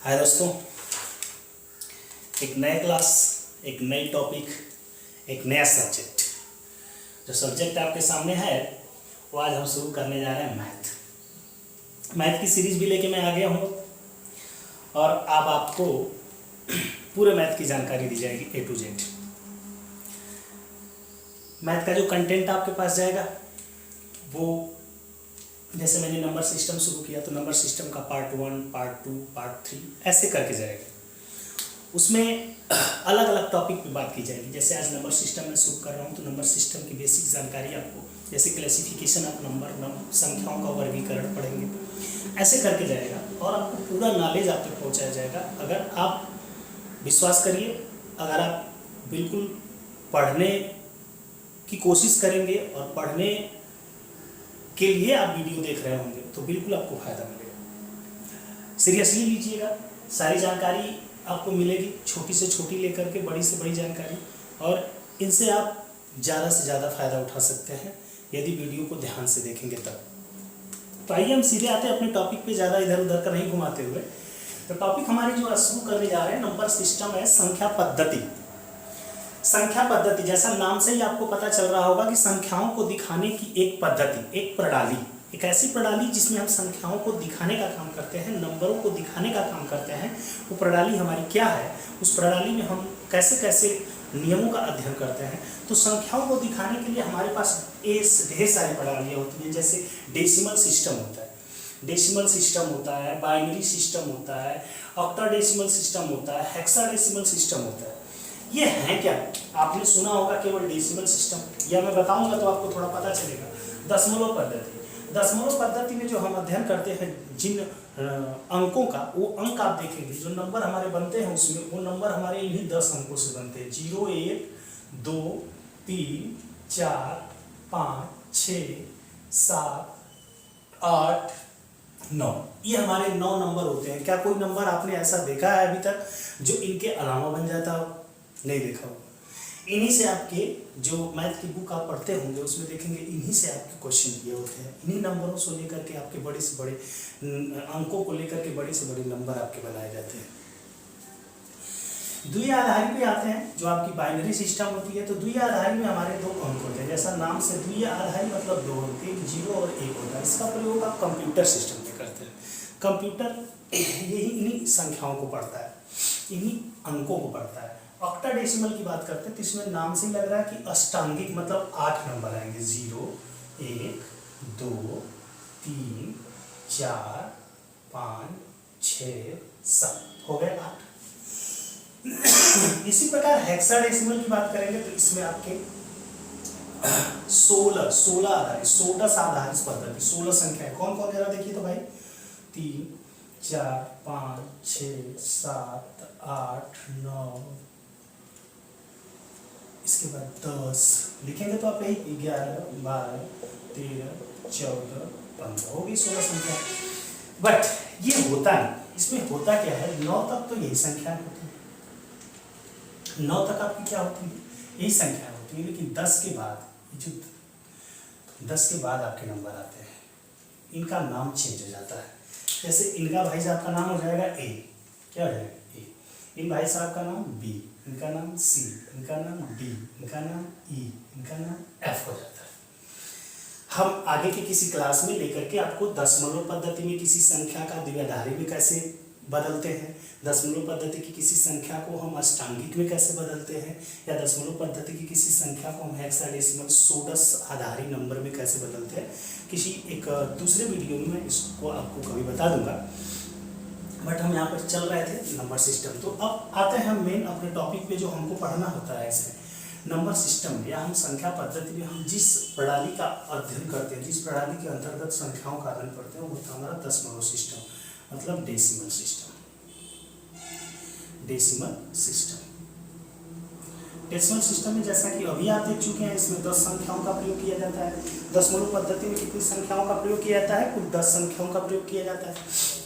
हाय दोस्तों, एक नए क्लास, एक नई टॉपिक, एक नया सब्जेक्ट। जो सब्जेक्ट आपके सामने है वो आज हम शुरू करने जा रहे हैं मैथ की सीरीज भी लेके मैं आ गया हूँ और अब आपको पूरे मैथ की जानकारी दी जाएगी ए टू जेड। मैथ का जो कंटेंट आपके पास जाएगा वो जैसे मैंने नंबर सिस्टम शुरू किया तो नंबर सिस्टम का पार्ट 1, पार्ट 2, पार्ट 3 ऐसे करके जाएगा। उसमें अलग अलग टॉपिक पे बात की जाएगी। जैसे आज नंबर सिस्टम में शुरू कर रहा हूँ तो नंबर सिस्टम की बेसिक जानकारी आपको, जैसे क्लासिफिकेशन ऑफ नंबर, संख्याओं का वर्गीकरण पढ़ेंगे, ऐसे करके जाएगा और आपको पूरा नॉलेज आप तक पहुँचाया जाएगा। अगर आप विश्वास करिए, अगर आप बिल्कुल पढ़ने की कोशिश करेंगे और पढ़ने के लिए आप वीडियो देख रहे होंगे तो बिल्कुल आपको फ़ायदा मिलेगा। सीरियसली लीजिएगा, सारी जानकारी आपको मिलेगी, छोटी से छोटी लेकर के बड़ी से बड़ी जानकारी, और इनसे आप ज़्यादा से ज़्यादा फ़ायदा उठा सकते हैं यदि वीडियो को ध्यान से देखेंगे तब। तो आइए हम सीधे आते हैं अपने टॉपिक पे, ज़्यादा इधर उधर का नहीं घुमाते हुए। तो टॉपिक हमारी जो शुरू करने जा रहे हैं नंबर सिस्टम है संख्या पद्धति। संख्या पद्धति, जैसा नाम से ही आपको पता चल रहा होगा कि संख्याओं को दिखाने की एक पद्धति, एक प्रणाली, एक ऐसी प्रणाली जिसमें हम संख्याओं को दिखाने का काम करते हैं, नंबरों को दिखाने का काम करते हैं। वो प्रणाली हमारी क्या है, उस प्रणाली में हम कैसे कैसे नियमों का अध्ययन करते हैं। तो संख्याओं को दिखाने के लिए हमारे पास ढेर सारी प्रणालियाँ होती हैं। जैसे डेसिमल सिस्टम होता है, डेसिमल सिस्टम होता है, बाइनरी सिस्टम होता है, ऑक्टाडेसिमल सिस्टम होता है, हेक्साडेसिमल सिस्टम होता है। ये है क्या? आपने सुना होगा केवल डेसिमल सिस्टम, या मैं बताऊंगा तो आपको थोड़ा पता चलेगा। दशमलव पद्धति, दशमलव पद्धति में जो हम अध्ययन करते हैं जिन अंकों का, वो अंक आप देखेंगे जो नंबर हमारे बनते हैं उसमें वो नंबर हमारे इन्हीं 10 अंकों से बनते हैं। 0, 1, 2, 3, 4, 5, 6, 7, 8, 9, ये हमारे 9 नंबर होते हैं। क्या कोई नंबर आपने ऐसा देखा है अभी तक जो इनके अलावा बन जाता हो? नहीं देखा होगा। इन्हीं से आपके जो मैथ की बुक आप पढ़ते होंगे उसमें देखेंगे, इन्हीं से आपके क्वेश्चन दिए होते हैं। इन्हीं नंबरों से लेकर के आपके बड़े से बड़े अंकों को लेकर के बड़े से बड़े नंबर आपके बनाए जाते हैं। द्वितीय आधारी पे आते हैं, जो आपकी बाइनरी सिस्टम होती है। तो द्वितीय आधारी में हमारे 2 अंक होते हैं। जैसा नाम से द्वितीय आधारी मतलब 2 अंक, एक 0 और 1 होता है। इसका प्रयोग आप कंप्यूटर सिस्टम में करते हैं। कंप्यूटर यही इन्हीं संख्याओं को पढ़ता है, इन्हीं अंकों को पढ़ता है। ऑक्टाडेसिमल की बात करते हैं तो इसमें नाम से लग रहा है कि अष्टांगिक मतलब 8 नंबर आएंगे। 0, 1, 2, 3, 4, 5, 6, 7 हो गए 8। इसी प्रकार हेक्साडेसिमल की बात करेंगे तो इसमें आपके 16 आधारित, 16 आधारित पद्धति, 16 संख्या है। कौन कौन जरा देखिए तो भाई, 3, 4, 5, 6, 7, 8, 9, इसके बाद 10 लिखेंगे तो आप यही 11, 12, 13, 14, 15 होगी 16 संख्या। बट ये होता नहीं, इसमें होता क्या है, 9 तक तो यही संख्या होती है। 9 तक आपकी क्या होती है, यही संख्या होती है। लेकिन 10 के बाद जो 10 के बाद आपके नंबर आते हैं, इनका नाम चेंज हो जाता है। जैसे इनका भाई साहब का नाम हो जाएगा ए, क्या हो जाएगा ए। इन भाई साहब का नाम बी, इनका नाम सी, इनका नाम डी, इनका नाम ई, इनका नाम एफ हो जाता है। हम आगे की किसी क्लास में लेकर के आपको दशमलव पद्धति में किसी संख्या का द्विआधारी में कैसे बदलते हैं, दशमलव पद्धति की किसी संख्या को हम अष्टांगिक में कैसे बदलते हैं, या दशमलव पद्धति की किसी संख्या को हम हेक्साडेसिमल 16 आधारी नंबर में कैसे बदलते हैं, किसी एक दूसरे वीडियो में मैं इसको आपको कभी बता दूंगा। बट हम यहाँ पर चल रहे थे नंबर सिस्टम। तो अब आते हैं हम मेन अपने टॉपिक पे जो हमको पढ़ना होता है। इसमें नंबर सिस्टम में या हम संख्या पद्धति में हम जिस प्रणाली का अध्ययन करते हैं, जिस प्रणाली के अंतर्गत संख्याओं का अध्ययन करते हैं, वो होता है हमारा दशमलव सिस्टम, मतलब decimal system. Decimal system, decimal system में जैसा कि अभी आप देख चुके हैं, इसमें 10 संख्याओं का प्रयोग किया जाता है। दशमलव पद्धति में कितनी संख्याओं का प्रयोग किया जाता है, कुल 10 संख्याओं का प्रयोग किया जाता है।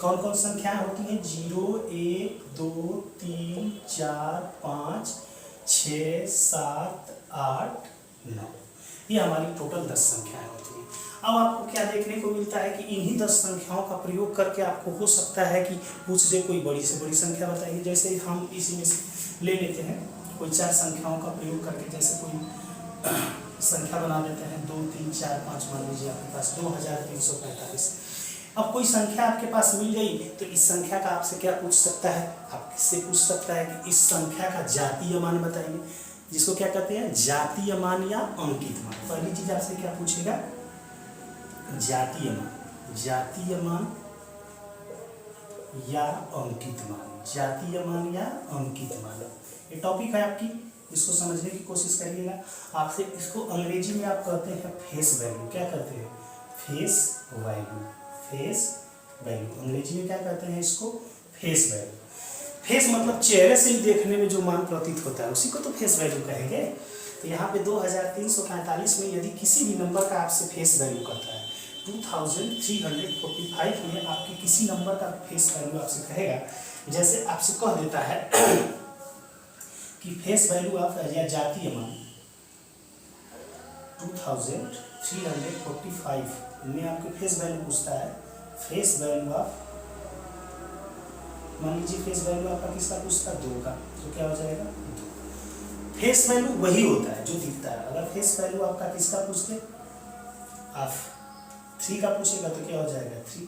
कौन कौन संख्याएं होती हैं, 0, 1, 2, 3, 4, 5, 6, 7, 8, 9। ये हमारी टोटल 10 संख्याएं होती हैं। अब आपको क्या देखने को मिलता है कि इन्हीं 10 संख्याओं का प्रयोग करके आपको हो सकता है कि पूछ दे कोई बड़ी से बड़ी संख्या बताइए। जैसे हम इसी में से ले लेते हैं कोई 4 संख्याओं का प्रयोग करके, जैसे कोई संख्या बना देते हैं 2 3 4 5, मान लीजिए आपके पास 2345। अब कोई संख्या आपके पास मिल गई तो इस संख्या का आपसे क्या पूछ सकता है, आपसे पूछ सकता है कि इस संख्या का जातीय मान बताइए, जिसको क्या कहते हैं जातीय मान या अंकित मान। पहली चीज आपसे क्या पूछेगा, जातीय मान, जातीय मान या अंकित मान, जातीय मान या अंकित मान। ये टॉपिक है आपकी, इसको समझने की कोशिश करिएगा। आपसे इसको अंग्रेजी में आप कहते हैं फेस वैल्यू। क्या कहते हैं, फेस वैल्यू, फेस वैल्यू। अंग्रेजी में क्या कहते हैं इसको, फेस वैल्यू। फेस मतलब चेहरे से ही देखने में जो मान प्रतीत होता है उसी को तो फेस वैल्यू कहेंगे। तो यहाँ पे 2345 में यदि किसी भी नंबर का आपसे फेस वैल्यू कहता है, 2345 में आपके किसी नंबर का फेस वैल्यू आपसे कहेगा, जैसे आपसे कह देता है कि फेस वैल्यू ऑफ या जातीय मान 2345 में आपके फेस वैल्यू पूछता है, फेस वैल्यू ऑफ, मान लीजिए फेस वैल्यू आपका किसका पूछता है, 2 का, तो क्या हो जाएगा 2। फेस वैल्यू वही होता है जो दिखता है। अगर फेस वैल्यू आपका किसका पूछते, आप 3 का पूछेगा तो क्या हो जाएगा 3।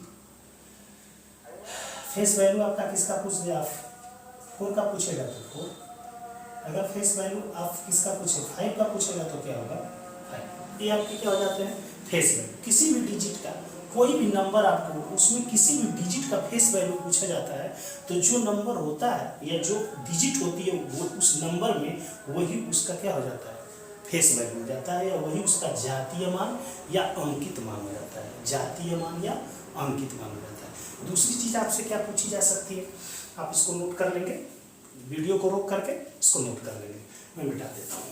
फेस वैल्यू आपका किसका पूछ दे, आप 4 का पूछेगा तो 4। अगर फेस वैल्यू आप किसका पूछे 5 का पूछेगा तो क्या होगा 5। ये आपके क्या हो जाते हैं फेस वैल्यू। किसी भी डिजिट का कोई भी नंबर आपको उसमें किसी भी डिजिट का फेस वैल्यू पूछा जाता है तो जो नंबर होता है या जो डिजिट होती है वो उस नंबर में वही उसका क्या हो जाता है फेस वैल्यू हो जाता है, या वही उसका जातीय मान या अंकित मान हो जाता है, जातीय मान या अंकित मान हो जाता है। दूसरी चीज आपसे क्या पूछी जा सकती है, आप इसको नोट कर लेंगे, वीडियो को रोक करके इसको नोट कर लेंगे, मैं मिटा देता हूँ।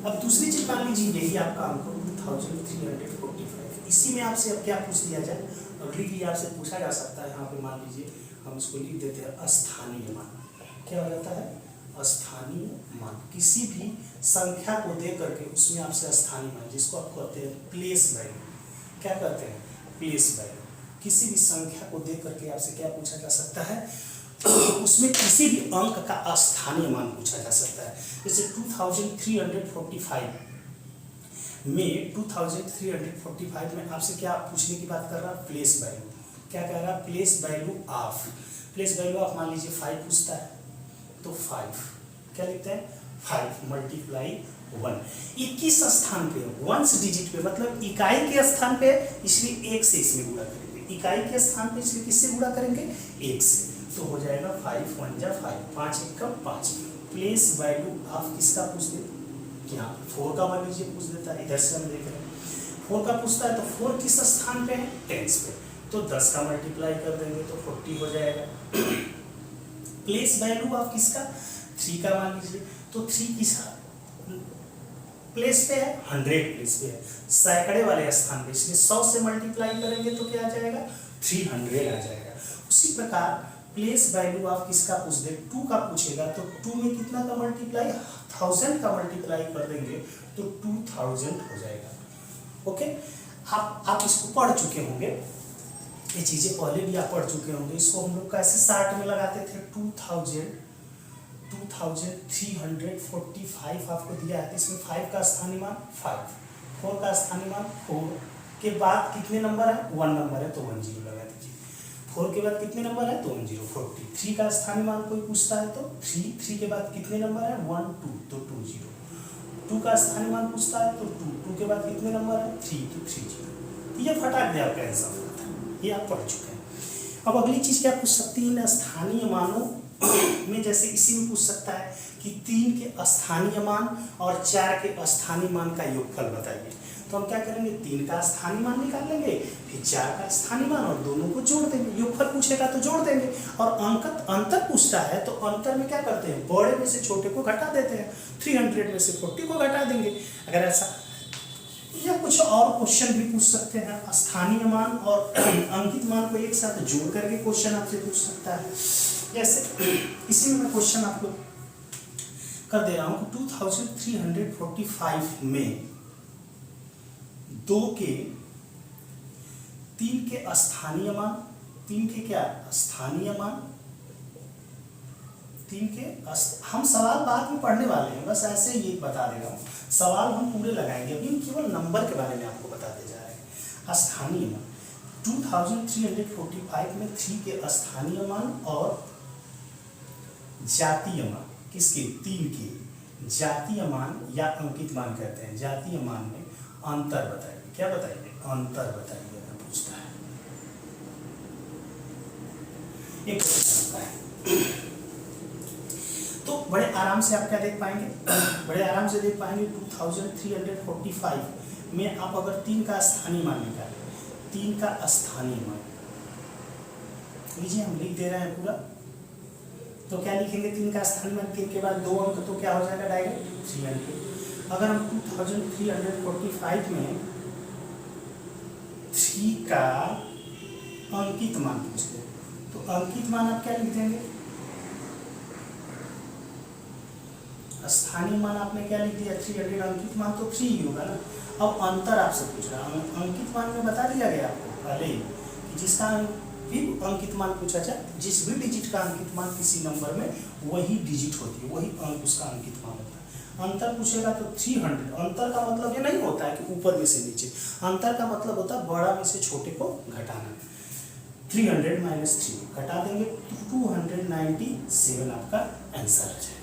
अब दूसरी चीज मान लीजिए यही आपका अंक 2345, इसी में आपसे अब क्या पूछ दिया जाए, अगली चीज आपसे पूछा जा सकता है, यहाँ पे मान लीजिए हम इसको लिख देते हैं स्थानीय मान। क्या हो जाता है स्थानीय मान, किसी भी संख्या को दे करके उसमें आपसे स्थानीय मान, जिसको आप कहते हैं प्लेस वैल्यू। क्या कहते हैं प्लेस वैल्यू। किसी भी संख्या को दे करके आपसे क्या पूछा जा सकता है, उसमें किसी भी अंक का स्थानीय मान पूछा जा सकता है। जैसे 2345 में 2345 में आपसे क्या पूछने की बात कर रहा है, प्लेस वैल्यू। क्या कह रहा है, place value of, place value of मान लीजिए 5 पूछता है तो 5 क्या लिखते हैं 5 × 1। 21 स्थान पे, वंस डिजिट पे, मतलब इकाई के स्थान पे, इसलिए 1 से इसमें गुणा करेंगे। इकाई के स्थान पे इसलिए किससे गुणा करेंगे 1 से, तो हो जाएगा 5 × 1 = 5, 5 × 1 = 5। प्लेस वैल्यू ऑफ किसका पूछ दे, यहाँ 4 का मान लीजिए पूछ देता है, इधर से हम देख रहे हैं 4 का पूछता है तो 4 किस स्थान पे है 10 पे, तो 10 का मल्टीप्लाई कर देंगे तो 40 हो जाएगा। प्लेस वैल्यू ऑफ किसका 3 का मान लीजिए, तो 3 किस प्लेस पे है 100 प्लेस पे है, सैकड़े वाले स्थान पे, इसलिए 100 से मल्टीप्लाई करेंगे तो क्या आ जाएगा 300 आ जाएगा। उसी प्रकार प्लेस वैल्यू ऑफ किसका पूछ दे 2 का पूछेगा तो 2 में कितना का मल्टीप्लाई 1000 का मल्टीप्लाई कर देंगे तो 2000 हो जाएगा। ओके, आप इसको पढ़ चुके होंगे, ये चीजें पहले भी आप पढ़ चुके होंगे। इसको हम लोग कैसे 60 में लगाते थे, 2345 आपको दिया है, इसमें 5 का स्थानीय मान 5, 4 का स्थानीय मान 4 के बाद कितने नंबर है 1 नंबर है तो 10 लगा दीजिए, 4 के बाद कितने नंबर है तो 10, 40। 3 का स्थानीय मान कोई पूछता है तो 3 के बाद कितने नंबर है 1 2 तो 20, 2 का स्थानीय मान पूछता है तो 2 के बाद कितने नंबर है 3 तो 30। ये फटाक दे आपका आंसर होता है, ये आप पढ़ चुके हैं। अब अगली चीज क्या पूछ सकती है स्थानीय मानों में, जैसे इसी में पूछ सकता है कि 3 के स्थानीय मान और 4 के स्थानीय मान का योगफल बताइए। तो हम क्या करेंगे 3 का स्थानीय मान निकाल लेंगे, फिर 4 का स्थानीय मान और दोनों को जोड़ देंगे। योगफल पूछेगा तो जोड़ देंगे, और अंतर पूछता है तो अंतर में क्या करते हैं बड़े में से छोटे को घटा देते हैं, 300 में से 40 को घटा देंगे। अगर ऐसा या कुछ और क्वेश्चन भी पूछ सकते हैं। स्थानीय मान और अंकित मान को एक साथ जोड़ करके क्वेश्चन आपसे पूछ सकता है। जैसे इसी में मैं क्वेश्चन आपको कर दे रहा हूं कि 2345 में 2 के 3 के स्थानीय मान, 3 के क्या स्थानीय मान, 3 के हम सवाल बाद में पढ़ने वाले हैं, बस ऐसे ही बता दे रहा हूँ। सवाल हम पूरे लगाएंगे, अभी केवल नंबर के बारे में आपको बताते जा रहे हैं। स्थानीय मान 2345 में 3 के स्थानीय मान और जातीय मान, किसके 3 के जातीय मान या अंकित मान कहते हैं। जातीय मान में अंतर बताइए। क्या बताइए? अंतर बताइए अगर पूछता है। एक क्वेश्चन आता है तो बड़े आराम से आप क्या देख पाएंगे? बड़े आराम से देख पाएंगे 2345 में आप अगर 3 का स्थानीय मान निकालें, 3 का स्थानीय मान लीजिए, हम लिख दे रहे हैं पूरा, तो क्या लिखेंगे? 3 का स्थानीय मान, 3 के बाद 2 अंक, तो क्या हो जाएगा? डायरेक्ट 300। अगर हम 2345 में 3 का अंकित मान पूछते हैं, तो अंकित मान आप क्या लिख देंगे? स्थानीय मान आपने क्या लिख दिया? 300। अंकित मान तो 3 ही होगा ना। अब अंतर आपसे पूछ रहा हूँ, अंकित मान में बता दिया गया आपको पहले कि जिसका भी अंकित मान पूछा जाए, जिस भी डिजिट का अंकित मान किसी नंबर में वही डिजिट होती है, वही अंक उसका अंकित मान होता है। अंतर पूछेगा तो 300। अंतर का मतलब ये नहीं होता है कि ऊपर में से नीचे, अंतर का मतलब होता है बड़ा में से छोटे को घटाना। 300 - 3 घटा देंगे, 297 आपका आंसर आ जाएगा।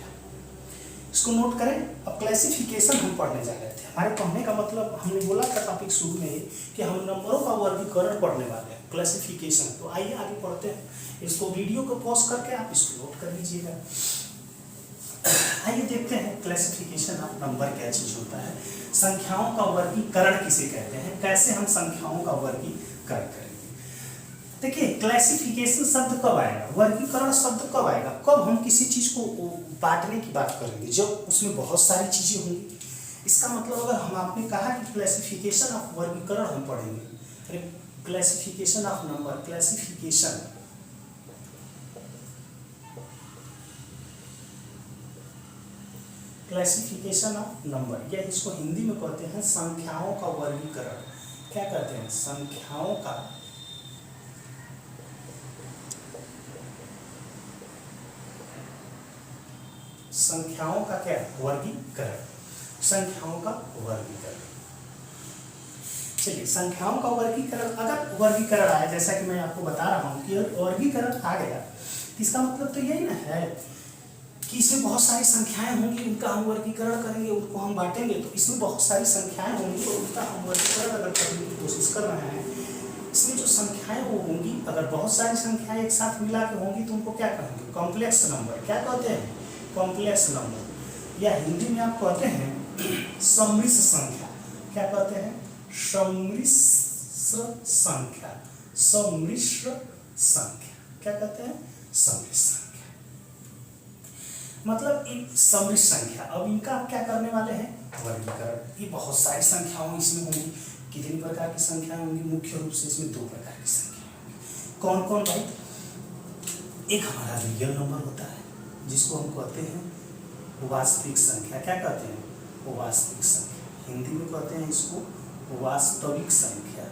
इसको नोट करें। अब क्लासिफिकेशन हम पढ़ने जा रहे थे। हमारे पढ़ने का मतलब, हमने बोला था टॉपिक शुरू में ही कि हम नंबरों का वर्गीकरण पढ़ने वाले हैं, क्लासिफिकेशन। तो आइए आगे पढ़ते हैं। इसको वीडियो को पॉज करके आप इसको नोट कर लीजिएगा। आइए देखते हैं क्लासिफिकेशन ऑफ नंबर क्या चीज होता है। संख्याओं का वर्गीकरण किसे कहते हैं, कैसे हम संख्याओं का वर्गीकरण करेंगे। देखिए, क्लासिफिकेशन शब्द कब आएगा, वर्गीकरण शब्द कब आएगा? कब हम किसी चीज को बांटने की बात करेंगे, जब उसमें बहुत सारी चीजें होंगी। इसका मतलब अगर हम आपने कहा कि क्लासिफिकेशन ऑफ वर्गीकरण हम पढ़ेंगे, अरे classification of number, classification of number, या इसको हिंदी में कहते हैं संख्याओं का वर्गीकरण। क्या कहते हैं? संख्याओं का क्या वर्गीकरण, संख्याओं का वर्गीकरण। चलिए, संख्याओं का वर्गीकरण, अगर वर्गीकरण आया, जैसा कि मैं आपको बता रहा हूँ कि वर्गीकरण आ गया, इसका मतलब तो यही ना है कि इसमें बहुत सारी संख्याएं होंगी, उनका हम वर्गीकरण करेंगे, उनको हम बांटेंगे। तो इसमें बहुत सारी संख्याएं होंगी और उनका हम वर्गीकरण अगर करने की कोशिश कर रहे हैं, इसमें जो संख्याएं वो होंगी, अगर बहुत सारी संख्याएं एक साथ मिला के होंगी तो उनको क्या कहेंगे? Complex number. क्या कहते हैं? कॉम्प्लेक्स नंबर, या हिंदी में आप कहते हैं सम्मिश्र संख्या। क्या कहते हैं? सम्मिश्र संख्या। सम्मिश्र संख्या क्या कहते हैं? सम्मिश्र संख्या, मतलब एक सम्मिश्र संख्या। अब इनका आप क्या करने वाले हैं? वर्गीकरण। ये बहुत सारी संख्याओं इसमें होंगी। कितनी प्रकार की संख्याएं होंगी? मुख्य रूप से इसमें 2 प्रकार की संख्या होंगी। कौन कौन भाई? एक हमारा रियल नंबर होता है, जिसको हम कहते हैं वास्तविक संख्या। क्या कहते हैं? वास्तविक संख्या। हिंदी में कहते हैं इसको वास्तविक संख्या।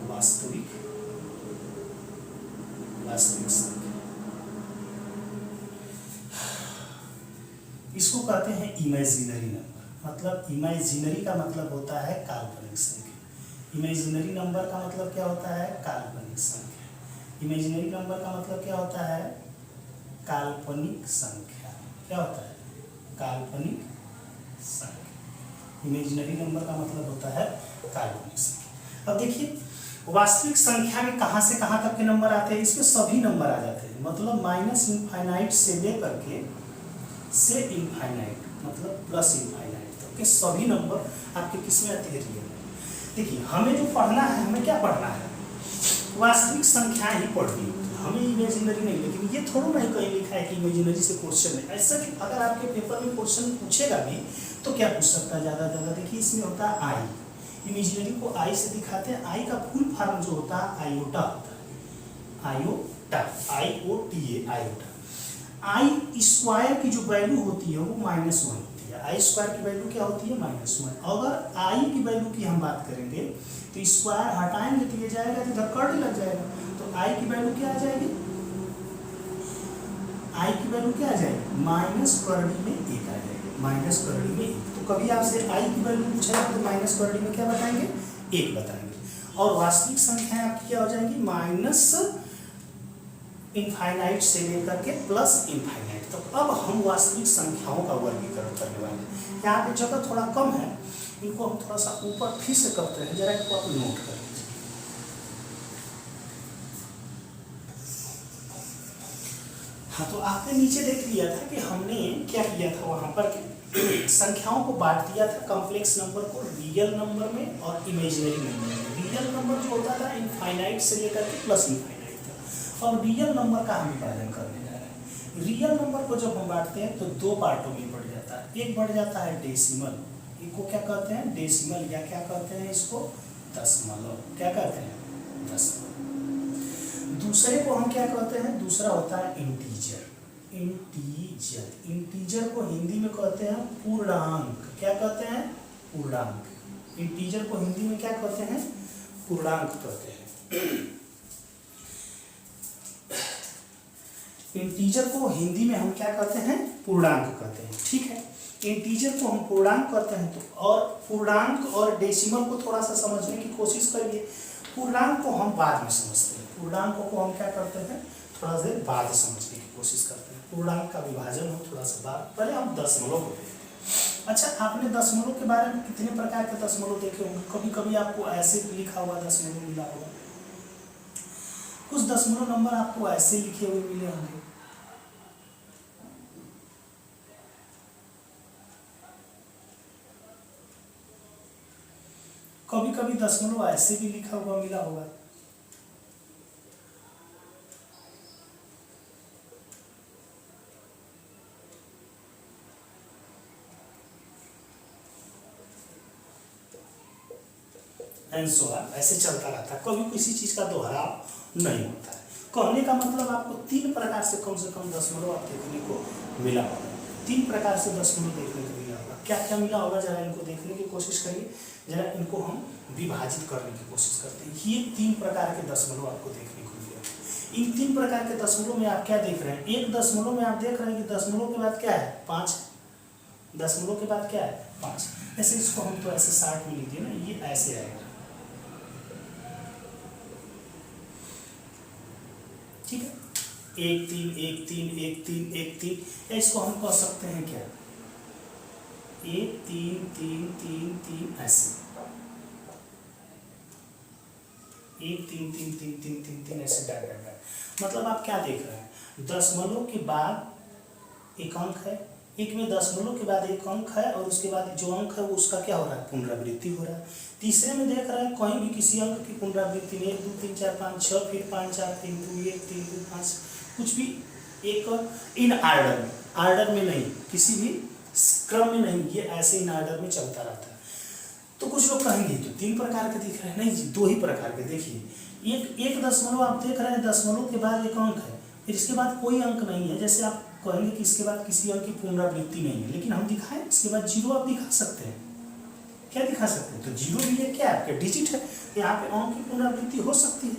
वास्तविक संख्या। इसको कहते हैं इमेजिनरी नंबर। मतलब इमेजिनरी का मतलब होता है काल्पनिक संख्या। इमेजिनरी नंबर का मतलब क्या होता है? काल्पनिक संख्या। इमेजिनरी नंबर का मतलब क्या होता है? काल्पनिक संख्या। क्या होता है? काल्पनिक संख्या। इमेजिनरी नंबर का मतलब होता है काल्पनिक संख्या। अब देखिए, वास्तविक संख्या में कहां से कहां तक के नंबर आते हैं? इसमें सभी नंबर आ जाते हैं। मतलब माइनस इनफाइनाइट से लेकर के से इनफाइनाइट, मतलब प्लस इनफाइनाइट तक के सभी नंबर आपके किसमें आते हैं? रियल में। देखिए, हमें जो पढ़ना है, हमें क्या पढ़ना है? वास्तविक संख्याएं ही पढ़नी। हमें इमेजिनरी नहीं, लेकिन ये थोड़ा ना कहीं लिखा है कि इमेजिनरी से क्वेश्चन है। ऐसा कि अगर आपके पेपर में क्वेश्चन पूछेगा भी तो क्या पूछ सकता है ज़्यादा ज़्यादा, देखिए इसमें होता है आई, इमेजिनरी को आई से दिखाते हैं। आई का फुल फॉर्म जो होता है आयोटा होता है, आयोटा, IOTA, आयोटा। आई स्क्वायर की जो वैल्यू होती है वो -1 होती है। आई स्क्वायर की वैल्यू क्या होती है? -1। अगर आई की वैल्यू की हम बात करेंगे तो स्क्वायर हटाएंगे तो ये जाएगा, तो इधर कर्ड लग जाएगा, तो आई की वैल्यू क्या आ जाएगी? आई की वैल्यू क्या आ जाएगी? माइनस करड़ी में 1 आ जाएगी, माइनस करड़ी में 1। तो कभी आपसे आई की वैल्यू पूछेगा तो माइनस करड़ी में क्या बताएंगे? 1 बताएंगे। और वास्तविक संख्याएं आपकी क्या हो जाएंगी? माइनस इनफाइनाइट से लेकर के प्लस इनफाइनाइट तक। अब हम वास्तविक संख्याओं का वर्गीकरण करने वाले हैं। यहाँ पे जगह थोड़ा कम है, इनको हम थोड़ा सा ऊपर फिर से करते हैं, जरा इनको आप नोट कर लीजिए। हाँ, तो आपने नीचे देख लिया था कि हमने क्या किया था वहाँ पर कि संख्याओं को बांट दिया था, कॉम्प्लेक्स नंबर को रियल नंबर में और इमेजिनरी नंबर में। रियल नंबर जो होता था इनफाइनाइट से लेकर के प्लस इनफाइनाइट तक। अब रियल नंबर का हम विभाजन करने जा रहे हैं। रियल नंबर को जब हम बांटते हैं तो 2 पार्टों में बढ़ जाता है। एक बढ़ जाता है डेसिमल, इसको क्या कहते हैं? डेसिमल, या क्या कहते हैं इसको? दशमलव। क्या कहते हैं? दशमलव। दूसरे को हम क्या कहते हैं? दूसरा होता है इंटीजर। इंटीजर, इंटीजर को हिंदी में कहते हैं पूर्णांक। क्या कहते हैं? पूर्णांक। इंटीजर को हिंदी में क्या कहते हैं? पूर्णांक कहते हैं। इंटीजर को हिंदी में हम क्या कहते हैं? पूर्णांक कहते हैं। ठीक है, इंटीजर को हम पूर्णांक कहते हैं। तो और पूर्णांक और डेसिमल को थोड़ा सा समझने की कोशिश करिए। पूर्णांक को हम बाद में समझते हैं, पूर्णांक को हम क्या करते हैं? थोड़ा देर बाद समझने की कोशिश करते हैं। पूर्णांक का विभाजन हम थोड़ा सा बाद, पहले हम दशमलव को देखते हैं। अच्छा, आपने दशमलव के बारे में कितने प्रकार के दशमलव देखे होंगे? कभी कभी आपको ऐसे लिखा हुआ दशमलव मिला होगा, कुछ दशमलव नंबर आपको ऐसे लिखे हुए मिले होंगे। कभी कभी दशमलव ऐसे भी लिखा हुआ मिला होगा। ऐसे चलता रहता है, कभी किसी चीज का दोहराव नहीं होता है। कहने का मतलब आपको 3 प्रकार से कम दशमलव आप देखने को मिला होगा। 3 प्रकार से दशमलव देखने को मिला होगा। क्या क्या मिला होगा? जरा इनको देखने की कोशिश करिए, जरा इनको हम विभाजित करने की कोशिश करते हैं। ये 3 प्रकार के दशमलव आपको देखने को मिले। इन 3 प्रकार के दशमलव में आप क्या देख रहे हैं? एक दशमलव में आप देख रहे हैं कि दशमलव के बाद क्या है? 5। दशमलव के बाद क्या है? 5। ऐसे इसको हम तो ऐसे 60 में लिख दिए ना, ये ऐसे आएगा। ठीक है, 1 3 1 3 1 3 1 3, इसको हम कह सकते हैं क्या? 1 3 3 3 3, ऐसे 1 3 3 3 3 3 3, ऐसे डैट डैट डैट। मतलब आप क्या देख रहे हैं? दशमलव के बाद एक अंक है, एक में दशमलव के बाद एक अंक है, और उसके बाद जो अंक है वो उसका क्या हो रहा है? पुनरावृत्ति हो रहा है। तीसरे में देख रहे हैं कहीं भी किसी अंक की पुनरावृत्ति नहीं, 1 2 3 4 5 6, फिर 5 4 3 2 1 3 2 5, कुछ भी एक इन आर्डर में नहीं, किसी भी क्रम में नहीं, ये ऐसे इन आर्डर में चलता रहता है। तो कुछ लोग कहेंगे तो 3 प्रकार के दिख रहे हैं। नहीं जी, 2 ही प्रकार के। देखिए, एक दशमलव आप देख रहे हैं, दशमलव के बाद एक अंक है, फिर इसके बाद कोई अंक नहीं है। जैसे आप कहेंगे कि इसके बाद किसी अंक की पुनरावृत्ति नहीं है, लेकिन हम दिखाएं इसके बाद 0 आप दिखा सकते हैं। क्या दिखा सकते हैं? तो 0 भी है, क्या है? आपका डिजिट है, यहाँ पे अंक की पुनरावृत्ति हो सकती है,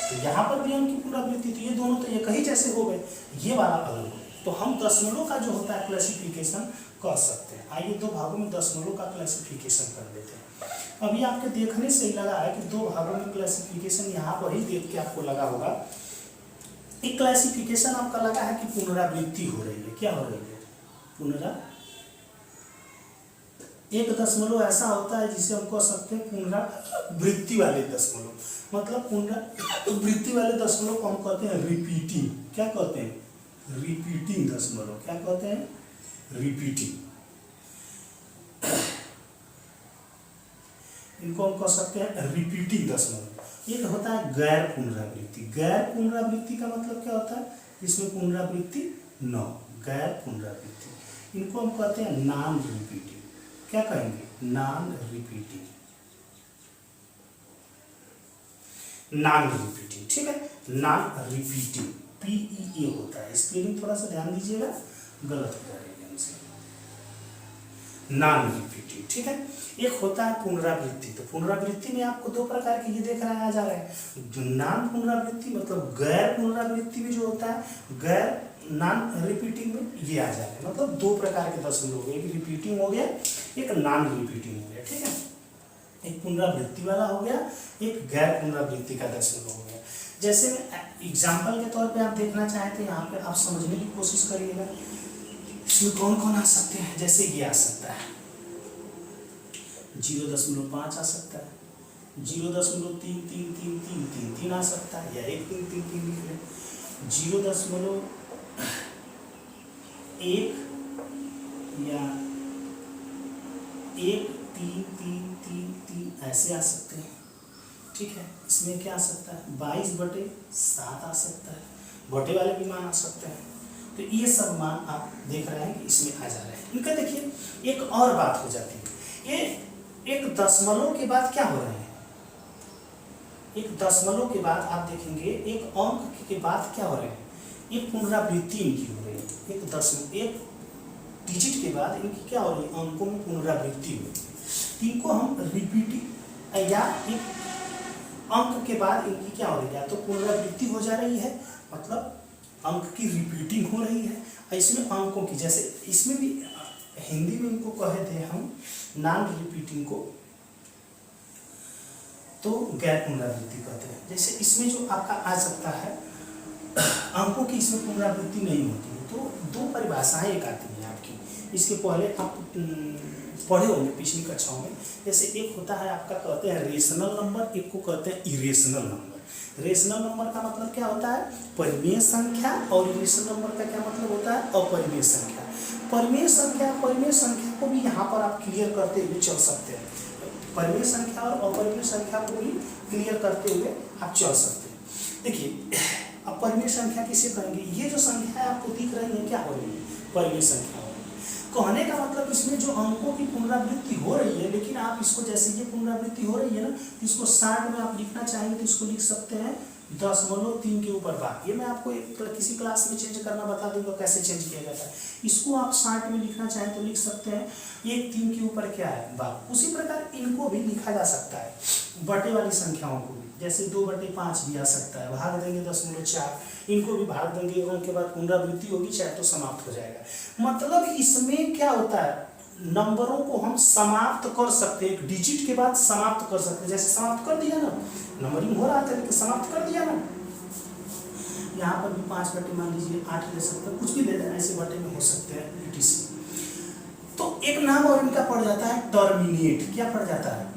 तो यहाँ पर भी अंक की पुनरावृत्ति, तो ये दोनों तो एक ही जैसे हो गए, ये वाला अलग हो। तो हम दशमलव का जो होता है क्लासिफिकेशन कर सकते हैं। आइए 2 भागों में दशमलव का क्लासिफिकेशन कर लेते हैं। अभी आपके देखने से ही लगा है कि 2 भागों में क्लासिफिकेशन, यहाँ पर ही देख के आपको लगा होगा एक क्लासिफिकेशन आपका लगा है कि पुनरावृत्ति हो रही है। क्या हो रही है? पुनरावृत्ति। एक दशमलव ऐसा होता है जिसे हम कह सकते हैं पुनरावृत्ति वाले दशमलव। मतलब पुनरावृत्ति वाले दशमलव को हम कहते हैं रिपीटिंग। क्या कहते हैं? रिपीटिंग दशमलव। क्या कहते हैं? रिपीटिंग। इनको हम कह सकते हैं रिपीटिंग दशमलव। एक होता है गैर पुनरावृत्ति। गैर पुनरावृत्ति का मतलब क्या होता है, इसमें पुनरावृत्ति न हो, गैर पुनरावृत्ति। इनको हम कहते हैं नॉन रिपीटिंग। क्या कहेंगे, नॉन रिपीटिंग, नॉन रिपीटिंग, ठीक है, नॉन रिपीटिंग, PEA होता है। स्पेलिंग थोड़ा सा ध्यान दीजिएगा, गलत हो जाएगी हमसे, नॉन रिपीटिंग, ठीक है। एक होता है पुनरावृत्ति। तो पुनरावृत्ति में आपको दो प्रकार के ये देख रहा है, आ जा रहा है। नॉन पुनरावृत्ति मतलब गैर पुनरावृत्ति में जो होता है, गैर नॉन रिपीटिंग में ये आ जा रहा है। मतलब दो प्रकार के दशमलव हो गए, एक रिपीटिंग हो गया, एक नॉन रिपीटिंग हो गया, ठीक है। एक पुनरावृत्ति वाला हो गया, एक गैर पुनरावृत्ति का दशमलव हो गया। जैसे एग्जाम्पल के तौर पे आप देखना चाहें तो यहाँ पे आप समझने की कोशिश करिएगा, इसमें कौन कौन आ सकते हैं। जैसे ये आ सकता है 0.5 आ सकता है, 0.333333 आ सकता है, या 1 3 3 3 लिख लें, 0.1 या 1 3 3 3 3 ऐसे आ सकते हैं, ठीक है। इसमें क्या आ सकता है, 22/7 आ सकता है, बटे वाले भी मान आ सकते हैं। तो ये सब मान आप देख रहे हैं कि इसमें आ जा रहे हैं। इनका देखिए एक और बात हो जाती है, ये एक दशमलव के बाद क्या हो रहे हैं, एक दशमलव के बाद आप देखेंगे एक अंक के बाद क्या हो रहे हैं, एक पुनरावृत्ति इनकी हो रही है। एक डिजिट के बाद इनकी क्या हो रही है, अंकों में पुनरावृत्ति हो रही है। इनको हम रिपीटिंग, या एक अंक के बाद इनकी क्या हो रही है, या तो पुनरावृत्ति हो जा रही है, मतलब अंक की रिपीटिंग हो रही है। इसमें अंकों की, जैसे इसमें भी हिंदी में इनको कहे थे हम नॉन रिपीटिंग को तो गैर पुनरावृत्ति कहते हैं। जैसे इसमें जो आपका आ सकता है अंकों की, इसमें पुनरावृत्ति नहीं होती है। तो दो परिभाषाएं एक आती हैं आपकी, इसके पहले आप पढ़े होंगे पिछली कक्षाओं में। जैसे एक होता है आपका कहते हैं रेशनल नंबर, एक को कहते हैं इरेशनल नंबर। रेशनल नंबर का मतलब क्या होता है, परिमेय संख्या, और इरेशनल नंबर का क्या मतलब होता है, अपरिमेय संख्या। परिमेय संख्या को भी यहाँ पर आप क्लियर करते हुए चल सकते हैं। परिमेय संख्या और अपरिमेय संख्या को भी क्लियर करते हुए आप चल सकते हैं। देखिए अपरिमेय संख्या किसे कहेंगे, ये जो संख्या आपको दिख रही है क्या हो रही है, परिमेय संख्या हो रही है। कहने का मतलब इसमें जो अंकों की पुनरावृत्ति हो रही है, लेकिन आप इसको जैसे ये पुनरावृत्ति हो रही है ना, इसको 60 में आप लिखना चाहेंगे तो इसको लिख सकते हैं 0.3 के ऊपर भाग। ये मैं आपको किसी क्लास में चेंज करना बता दूंगा कैसे चेंज किया जाता है। इसको आप 60 में लिखना चाहें तो लिख सकते हैं 1 3 के ऊपर क्या है, भाग। उसी प्रकार इनको भी लिखा जा सकता है, बटे वाली संख्याओं को भी, जैसे 2/5 भी आ सकता है, भाग देंगे 0.4, इनको भी भाग देंगे, उनके बाद पुनरावृत्ति होगी, चाहे तो समाप्त हो जाएगा। मतलब इसमें क्या होता है, नंबरों को हम समाप्त कर सकते हैं, एक डिजिट के बाद समाप्त कर सकते हैं। जैसे समाप्त कर दिया ना, नंबरिंग हो रहा था लेकिन समाप्त कर दिया ना, यहाँ पर भी 5 बटे मान लीजिए 8 ले सकते हैं, कुछ भी ले लें, ऐसे बटे में हो सकते हैं etc। तो एक नाम और इनका पड़ जाता है टर्मिनेट। क्या पड़ जाता है,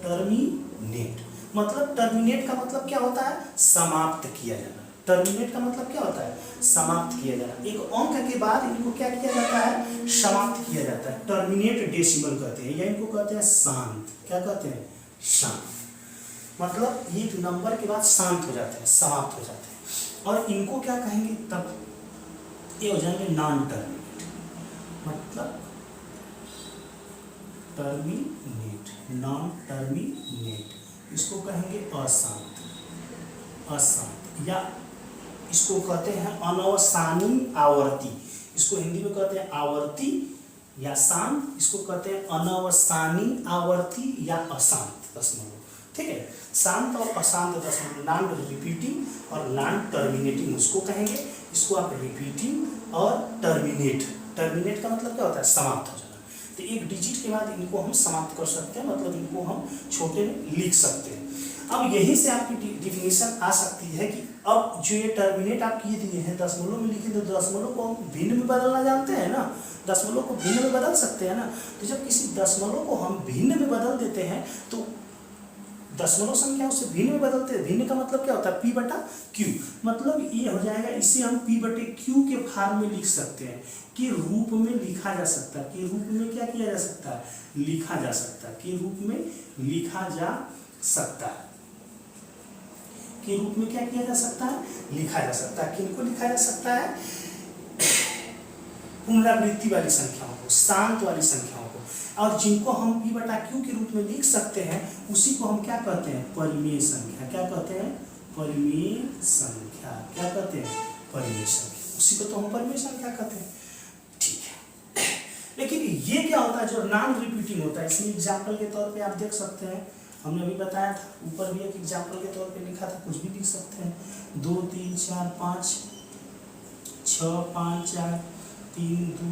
टर्मिनेट। मतलब टर्मिनेट का मतलब क्या होता है, समाप्त किया जाना। टर्मिनेट का मतलब क्या होता है, समाप्त किया जाना। एक अंक के बाद इनको क्या किया जाता है, समाप्त किया जाता है। टर्मिनेट डेसिमल कहते हैं, या इनको कहते हैं शांत। क्या कहते हैं, शांत। मतलब ये नंबर के बाद शांत हो जाते हैं, समाप्त हो जाते हैं। और इनको क्या कहेंगे, तब ये हो जाएंगे नॉन टर्मिनेट। मतलब टर्मिनेट, नॉन टर्मिनेट, इसको कहेंगे अशांत, या इसको कहते हैं अनवसानी आवर्ती। इसको हिंदी में कहते हैं आवर्ती या शांत, इसको कहते हैं अनवसानी आवर्ती या अशांत दशमलव। ठीक है, शांत और अशांत दशमलव, नॉन रिपीटिंग और नॉन टर्मिनेटिंग उसको कहेंगे। इसको आप रिपीटिंग और टर्मिनेट का मतलब क्या होता है, समाप्त हो जाना। तो एक डिजिट के बाद इनको हम समाप्त कर सकते हैं, मतलब इनको हम छोटे में लिख सकते हैं। अब यहीं से आपकी डिफिनेशन आ सकती है कि अब जो ये टर्मिनेट आप किए दिए हैं दशमलव में लिखे, तो दशमलव को हम भिन्न में बदलना जानते हैं ना, दशमलव को भिन्न में बदल सकते हैं ना। तो जब किसी दशमलव को हम भिन्न में बदल देते हैं तो दशमलव संख्या उसे भिन्न में बदलते हैं। भिन्न का मतलब क्या होता है, P/Q। मतलब ये हो जाएगा, इसे हम P/Q के फॉर्म में लिख सकते हैं, के रूप में लिखा जा सकता है। के रूप में क्या किया जा सकता है, लिखा जा सकता है, के रूप में लिखा जा सकता है, के रूप में क्या किया जा सकता है, लिखा जा सकता है। किनको लिखा जा सकता है, पुनरावृत्ति वाली संख्याओं को, शांत वाली संख्याओं को। और जिनको हम p बटा q के रूप में लिख सकते हैं उसी को हम क्या कहते हैं, परिमेय संख्या। क्या कहते हैं, परिमेय संख्या। क्या कहते हैं, परिमेय संख्या। उसी को तो हम परिमेय संख्या कहते हैं। ठीक है, लेकिन ये क्या होता है जो नॉन रिपीटिंग होता है, इसमें एग्जाम्पल के तौर पे आप देख सकते हैं, हमने अभी बताया था, ऊपर भी एक एग्जाम्पल के तौर पे लिखा था, कुछ भी लिख सकते हैं, 2 3 4 5 6 5 4 3 2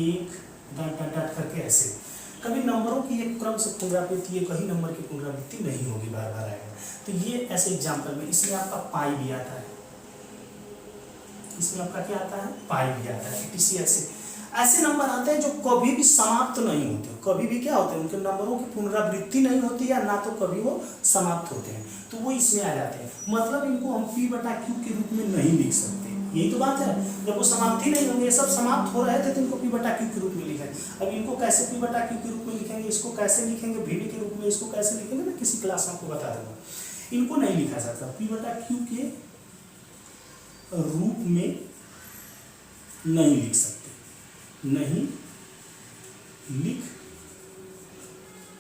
1 डॉट डॉट डॉट करके ऐसे। कभी नंबरों की एक क्रम से पुनरावृत्ति, एक ही नंबर की पुनरावृत्ति नहीं होगी, बार बार आएगा। तो ये ऐसे एग्जाम्पल में, इसमें आपका पाई भी आता है, इसमें आपका क्या आता है, पाई भी आता है। किसी ऐसे नंबर आते हैं जो कभी भी समाप्त नहीं होते, कभी भी क्या होते हैं, उनके नंबरों की पुनरावृत्ति नहीं होती है, ना तो कभी वो समाप्त होते हैं, तो वो इसमें आ जाते हैं। मतलब इनको हम p बटा q के रूप में नहीं लिख सकते, यही तो बात है। जब वो समाप्ति नहीं होंगे, ये सब समाप्त हो रहे थे तो इनको p बटा q के रूप में लिखेंगे। अब इनको कैसे p बटा q के रूप में लिखेंगे, इसको कैसे लिखेंगे भिन्न के रूप में, इसको कैसे लिखेंगे, मैं किसी क्लास में आपको बता दूंगा। इनको नहीं लिखा जाता, p बटा q के रूप में नहीं लिख सकते, नहीं लिख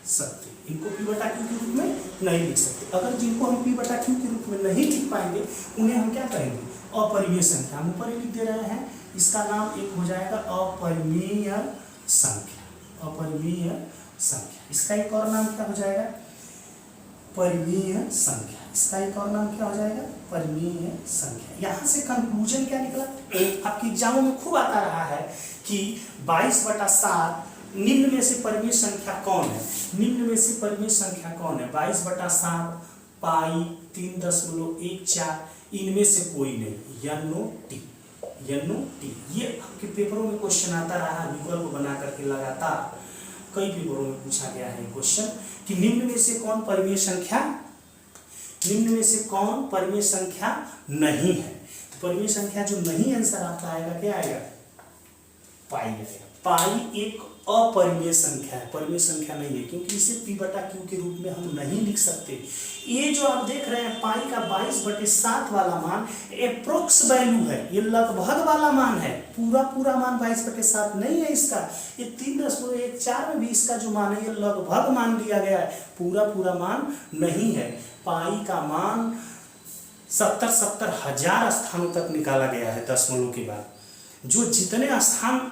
सकते, इनको p बटा q के रूप में नहीं लिख सकते। अगर जिनको हम p बटा q के रूप में नहीं लिख पाएंगे उन्हें हम क्या कहेंगे, अपरिमेय संख्या। हम ऊपर ही लिख दे रहे हैं, इसका नाम एक हो जाएगा अपरिमेय संख्या, अपरिमेय संख्या। इसका एक और नाम क्या हो जाएगा, परिमेय संख्या। इसका एक और नाम क्या हो जाएगा, परिमेय संख्या। यहाँ से कंक्लूजन क्या निकला, आपके एग्जामों में खूब आता रहा है कि 22/7 निम्न में से परिमेय संख्या कौन है, निम्न में से परिमेय संख्या कौन है, 22/7 पाई 3.14, इनमें से कोई नहीं, NOT, NOT। ये आपके पेपरों में क्वेश्चन आता रहा है, विकल्प बना करके लगातार कई पेपरों में पूछा गया है क्वेश्चन कि निम्न में से कौन परिमेय संख्या, निम्न में से कौन परिमेय संख्या नहीं है। तो परिमेय संख्या जो नहीं, आंसर आपका आएगा क्या आएगा, पाई आएगा। पाई एक अपरिमेय संख्या है, परिमेय संख्या नहीं है, क्योंकि इसे p बटा q के रूप में हम नहीं लिख सकते। ये जो आप देख रहे हैं पाई का 22/7 वाला मान एप्रोक्स वैल्यू है, ये लगभग वाला मान है, पूरा मान 22/7 नहीं है इसका। ये 3.14 में भी इसका जो मान है ये लगभग मान लिया गया है, पूरा मान नहीं है। पाई का मान 70 हजार स्थानों तक निकाला गया है दशमलव के बाद। जो जितने स्थान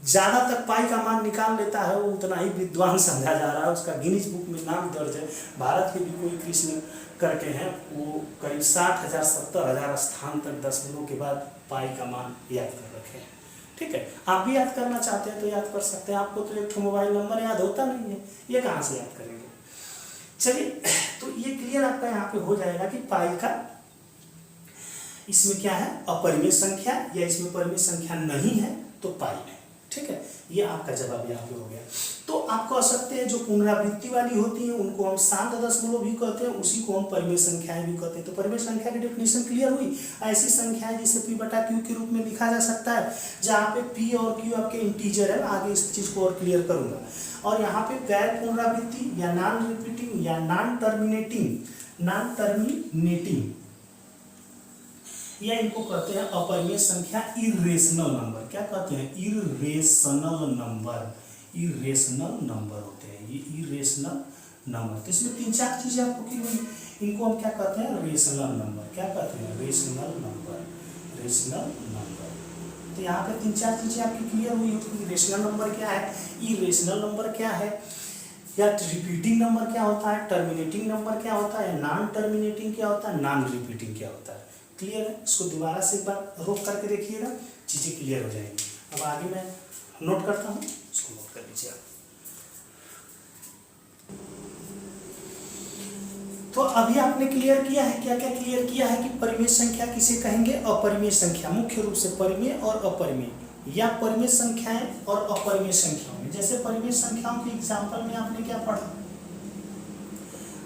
ज्यादा तक पाई का मान निकाल लेता है वो उतना ही विद्वान समझा जा रहा है, उसका गिनीज बुक में नाम दर्ज है। भारत के भी कोई कृष्ण करके हैं, वो करीब 60,000 70,000 स्थान तक दशमलव के बाद पाई का मान याद कर रखे हैं। ठीक है, आप भी याद करना चाहते हैं तो याद कर सकते हैं। आपको तो एक मोबाइल नंबर याद होता नहीं है, ये कहाँ से याद करेंगे। चलिए, तो ये क्लियर आपका यहाँ पे हो जाएगा कि पाई का इसमें क्या है, अपरिमेय संख्या, या इसमें परिमेय संख्या नहीं है तो पाई है। ठीक है, ये आपका जवाब यहाँ पे हो गया। तो आप कह सकते हैं जो पुनरावृत्ति वाली होती है उनको हम शांत दशमलव भी कहते हैं, उसी को हम परिमेय संख्याएं भी कहते हैं। तो परिमेय संख्या की डेफिनेशन क्लियर हुई। ऐसी संख्या है जिसे p बटा q के रूप में लिखा जा सकता है, जहाँ पे p और q आपके इंटीजर है। आगे इस चीज को और क्लियर करूंगा। और यहाँ पे गैर पुनरावृत्ति या नॉन रिपीटिंग या नॉन टर्मिनेटिंग, या इनको कहते हैं अपरिमेय संख्या, इरेशनल नंबर। क्या कहते हैं, इरेशनल नंबर, इरेशनल नंबर होते हैं ये, इरेशनल नंबर। तो इसमें 3-4 चीजें आपको की हुई, इनको हम क्या कहते हैं, रेशनल नंबर। क्या कहते हैं, रेशनल नंबर, रेशनल नंबर। तो यहाँ पे 3-4 चीजें आपकी क्लियर हुई होगी। रेशनल नंबर क्या है, इरेशनल नंबर क्या है, या रिपीटिंग नंबर क्या होता है, टर्मिनेटिंग नंबर क्या होता है, नॉन टर्मिनेटिंग क्या होता है, नॉन रिपीटिंग क्या होता है। क्लियर है, इसको दोबारा से एक बार रोक करके देखिएगा, चीजें क्लियर हो जाएंगी। अब आगे मैं नोट करता हूँ, इसको नोट कर लीजिए आप। तो अभी आपने क्लियर किया है, क्या क्या क्लियर किया है कि परिमेय संख्या किसे कहेंगे, अपरिमेय संख्या। मुख्य रूप से परिमेय और अपरिमेय, या परिमेय संख्याएं और अपरिमेय संख्याओं में। जैसे परिमेय संख्याओं के एग्जाम्पल में आपने क्या पढ़ा,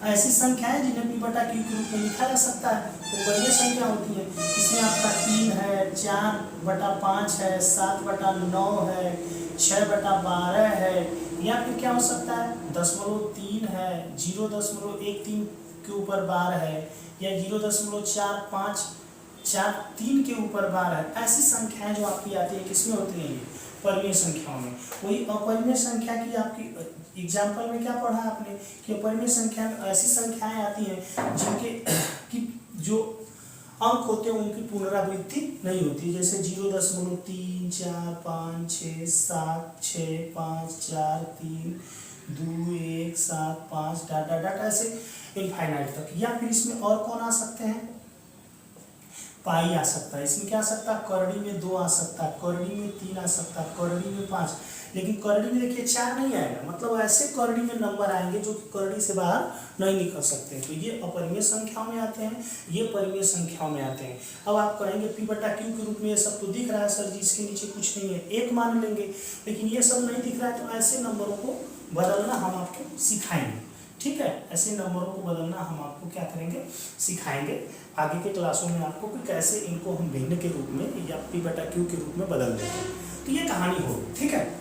ऐसी संख्याएं जिन्हें p बटा q के रूप में लिखा जा सकता है वो परिमेय संख्या होती है। इसमें आपका 3 है, 4/5 है, 7/9 है, 6/12 है, या फिर क्या हो सकता है 0.3 है, 0.13 के ऊपर बार है, या 0.4543 के ऊपर बार है। ऐसी संख्याएं जो आपकी आती है किसमें होती हैं? परिमेय संख्याओं में। वही अपरिमेय संख्या की आपकी एग्जाम्पल में क्या पढ़ा आपने कि अपरिमेय संख्या में ऐसी संख्याएं आती हैं जिनके की जो अंक होते हैं उनकी पुनरावृत्ति नहीं होती, जैसे 0.3, 4, 5, 6, 7, 6, 5, 4, 3, 2, 1, 7, 5 डाटा डाटा ऐसे इनफाइनाइट तक। या फिर इसमें और कौन आ सकते हैं? पाई आ सकता है। इसमें क्या आ सकता है? करड़ी में 2 आ सकता है, करड़ी में 3 आ सकता है, करड़ी में 5, लेकिन करड़ी में देखिए 4 नहीं आएगा। मतलब ऐसे करड़ी में नंबर आएंगे जो कि करड़ी से बाहर नहीं निकल सकते हैं। तो ये अपरिमेय संख्याओं में आते हैं, ये परिमेय संख्याओं में आते हैं। अब आप कहेंगे p बटा q के रूप में ये सब तो दिख रहा है सर जी, इसके नीचे कुछ नहीं है, 1 मान लेंगे, लेकिन ये सब नहीं दिख रहा है। तो ऐसे नंबरों को बदलना हम आपको सिखाएंगे, ठीक है? ऐसे नंबरों को बदलना हम आपको क्या करेंगे? सिखाएंगे आगे के क्लासों में आपको कि कैसे इनको हम भिन्न के रूप में या p बटा q के रूप में बदल देंगे। तो ये कहानी होगी, ठीक है?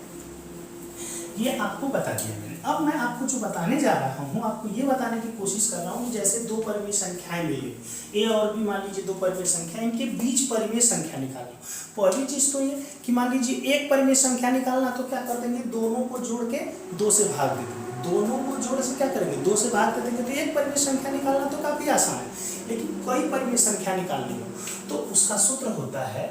ये आपको बता दिया मैंने। अब मैं आपको जो बताने जा रहा हूँ, आपको ये बताने की कोशिश कर रहा हूँ कि जैसे दो परिमेय संख्याएं मिली, a और b मान लीजिए दो परिमेय संख्या, इनके बीच परिमेय संख्या निकालना। पहली चीज तो ये कि मान लीजिए एक परिमेय संख्या निकालना, तो क्या कर देंगे? दोनों को जोड़ के 2 से भाग दे देंगे। दोनों को जोड़ से क्या करेंगे? 2 से भाग कर देंगे। तो एक परिमेय संख्या निकालना तो काफी आसान है, लेकिन कई परिमेय संख्या निकालनी हो तो उसका सूत्र होता है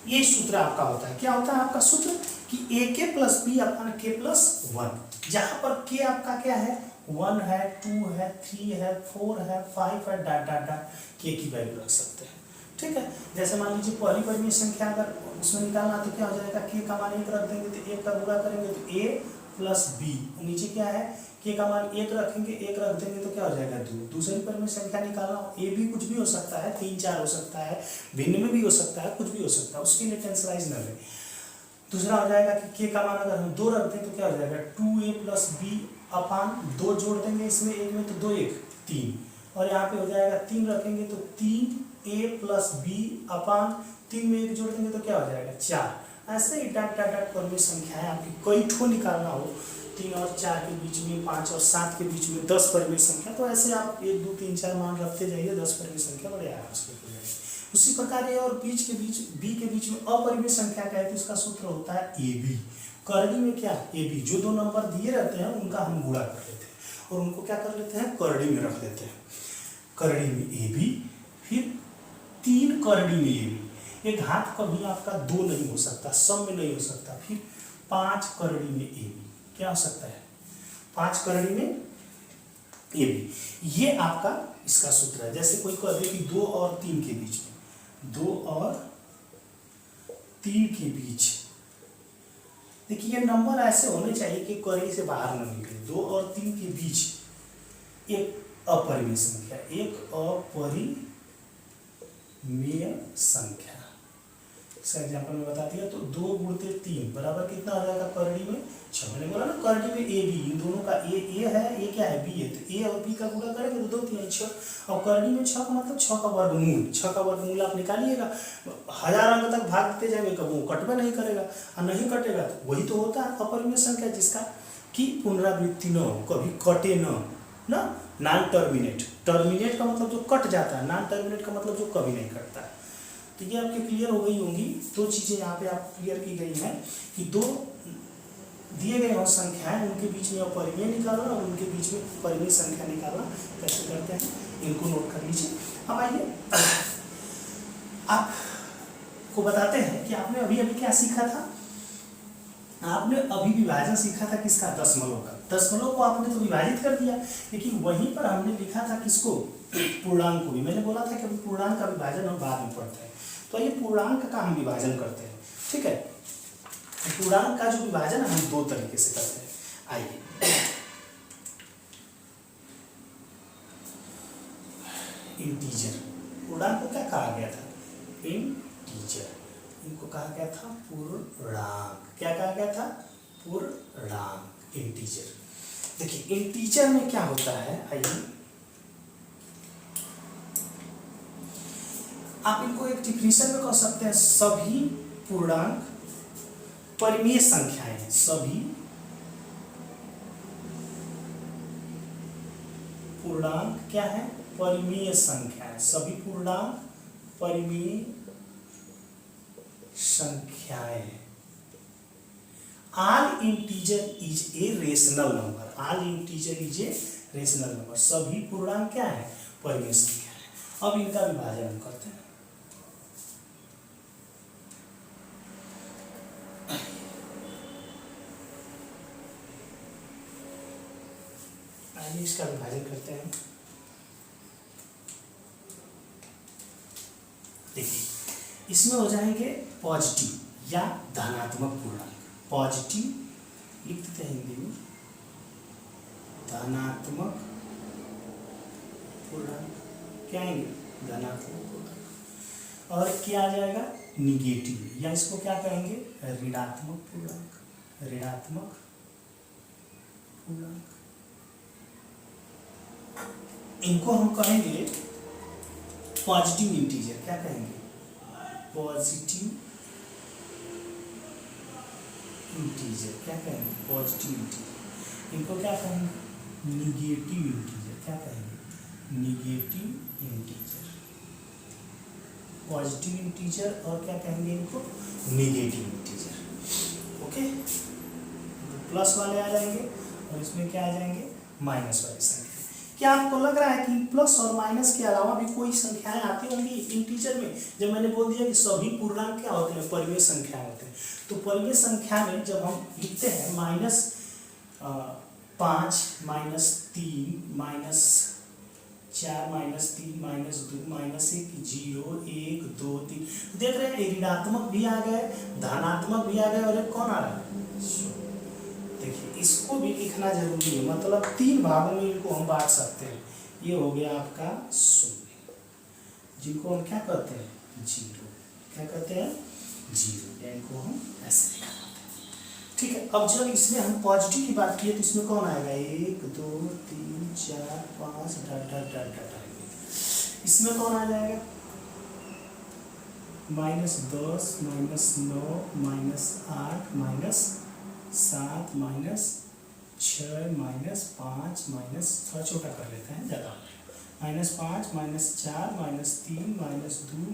ये सूत्र आपका होता है। क्या होता है आपका सूत्र? कि ak प्लस बी अपन k प्लस 1, जहां पर k आपका क्या है? 1 है, 2 है, 3 है, 4 है, 5 है, डाट डाट डाट k की वैल्यू रख सकते हैं, ठीक है? जैसे मान लीजिए पहली परिमेय संख्या अगर उसमें निकालना तो क्या हो जाएगा? k का मान 1 रख देंगे तो 1 का गुणा करेंगे तो a प्लस b, नीचे क्या है? k का मान 1 रखेंगे, 1 रख देंगे तो क्या हो जाएगा? 2। दूसरी परिमेय संख्या निकालना a भी कुछ भी हो सकता है, 3, 4 हो सकता है, भिन्न में भी हो सकता है, कुछ भी हो सकता है, उसके लिए टेंसराइज न लें। दूसरा हो जाएगा कि k का मान अगर हम 2 रखते हैं तो क्या हो जाएगा? 2a प्लस b अपान 2 जोड़ देंगे इसमें, एक में तो 2 1 3, और यहाँ पे हो जाएगा 3 रखेंगे तो 3a प्लस b अपान 3 में 1 जोड़ देंगे तो क्या हो जाएगा? 4। ऐसे ही डाट डाट डाट परिमेय संख्याएं आपकी कई ठो निकालना हो, 3 और 4 के बीच में, 5 और 7 के बीच में 10 परिमेय संख्या, तो ऐसे आप 1 2 3 4 मान रखते जाइए, 10 परिमेय संख्या बड़े आराम से हो जाएगी। उसी प्रकार ए और बीच के बीच बी के बीच में अपरिमेय संख्या का है तो इसका सूत्र होता है ए बी। करड़ी में क्या? ए बी, जो दो नंबर दिए रहते हैं उनका हम गुणा कर लेते हैं और उनको क्या कर लेते हैं? करड़ी में रख देते हैं। करड़ी में ए बी, फिर 3 करड़ी में ए बी, ये घात कभी आपका 2 नहीं हो सकता, सम में नहीं हो सकता। फिर 5 करड़ी में ए बी, क्या हो सकता है? 5 करड़ी में ए बी, ये आपका इसका सूत्र है। जैसे कोई कह दे कि 2 और 3 के बीच में, 2 और 3 के बीच, देखिए ये नंबर ऐसे होने चाहिए कि करड़ी से बाहर न निकले। 2 और 3 के बीच एक अपरिमेय संख्या, एक अपरिमेय संख्या, इसका एग्जाम्पल में बता दिया। तो 2 गुणते 3 बराबर कितना हो जाएगा? करड़ी में 6। मैंने बोला ना करड़ी में ए बी, इन दोनों का ए है, ए क्या है? बी है, तो ए और बी का गुणा करेंगे तो 2 3 6, और करड़ी में 6 का मतलब 6 का वर्गमूल, 6 का वर्गमूल आप निकालिएगा, 1000 अंक तक भागते जाएंगे, कभी वो कटवे नहीं करेगा, और नहीं कटेगा तो वही तो होता है अपरिमेय संख्या, जिसका की पुनरावृत्ति न हो, कभी कटे ना नॉन टर्मिनेट। टर्मिनेट का मतलब जो कट जाता है, नॉन टर्मिनेट का मतलब जो कभी नहीं कटता है। तो ये आपके क्लियर हो गई होंगी। 2 चीज़ें यहाँ पे आप क्लियर की गई हैं कि 2 दिए गए हो संख्याएं, उनके बीच में अपरिमेय निकालना और उनके बीच में परिमेय संख्या निकालना कैसे करते हैं, इनको नोट कर लीजिए। अब आइए आपको बताते हैं कि आपने अभी अभी क्या सीखा था। आपने अभी विभाजन सीखा था किसका? दशमलव का। दशमलव को आपने तो विभाजित कर दिया, लेकिन वहीं पर हमने लिखा था किसको? पूर्णांक को भी। मैंने बोला था कि अभी पूर्णांक का विभाजन हम बाद में पढ़ते हैं, तो ये पूर्णांक का हम विभाजन करते हैं, ठीक है? पूर्णांक का जो विभाजन हम 2 तरीके से करते हैं। आइए इंटीजर, पूर्णांक को क्या कहा गया था? इंटीजर। इनको कहा गया था पूर्णांक। क्या कहा गया था? पूर्णांक इंटीजर। देखिए इंटीजर में क्या होता है, आइए आप इनको एक डिफिनेशन में कह सकते हैं, सभी पूर्णांक परिमेय संख्याएं हैं, सभी पूर्णांक क्या है, परिमेय संख्याएं, सभी पूर्णांक परिमेय संख्याएं। All integer is a rational number, all integer is a rational number, सभी पूर्णांक क्या है, परिमेय संख्या है। अब इनका विभाजन हम करते हैं। आइए इसका विभाजन करते हैं। देखिए इसमें हो जाएंगे पॉजिटिव या धनात्मक पूर्णांक, पॉजिटिव लिख देते हैं हिंदी में, धनात्मक पूर्णांक क्या आएंगे, धनात्मक पूर्णांक। और क्या आ जाएगा, निगेटिव, या इसको क्या कहेंगे, ऋणात्मक पूर्णांक, ऋणात्मक पूर्णांक। इनको हम कहेंगे पॉजिटिव इंटीजर, क्या कहेंगे, पॉजिटिव इंटीजर, क्या कहेंगे, पॉजिटिव इंटीजर। इनको क्या कहेंगे, निगेटिव इंटीजर, क्या कहेंगे, निगेटिव इंटीजर, पॉजिटिव इंटीजर और क्या कहेंगे इनको, निगेटिव इंटीजर। ओके, तो प्लस वाले आ जाएंगे और इसमें क्या आ जाएंगे, माइनस वाले संख्या। क्या आपको लग रहा है कि प्लस और माइनस के अलावा भी कोई संख्याएं आती होंगी इंटीजर में? जब मैंने बोल दिया कि सभी पूर्णांक क्या होते हैं, परिमेय संख्या होते हैं, तो परिमेय संख्या में जब हम लिखते हैं -5 -3 -4 -3 -2 -1 0 1 2 3, देख रहे हैं ऋणात्मक भी आ गए, धनात्मक भी आ गए और एक कौन आ रहा है, देखिए इसको भी लिखना जरूरी है, मतलब 3 भागों में इनको हम बांट सकते हैं। ये हो गया आपका 0, जिनको हम क्या कहते हैं, 0, क्या कहते हैं, 0, इनको हम ऐसे लिखा जाते हैं। ठीक है, अब जब इसमें हम पॉजिटिव की बात किए तो इसमें कौन आएगा, 1 2 3 4 5 डॉट डॉट डॉट डॉट आएंगे। इसमें कौन आ जाएगा, -10 -9 -8 -7 -6 -5 थोड़ा छोटा कर लेते हैं, ज़्यादा -5 -4 -3 -2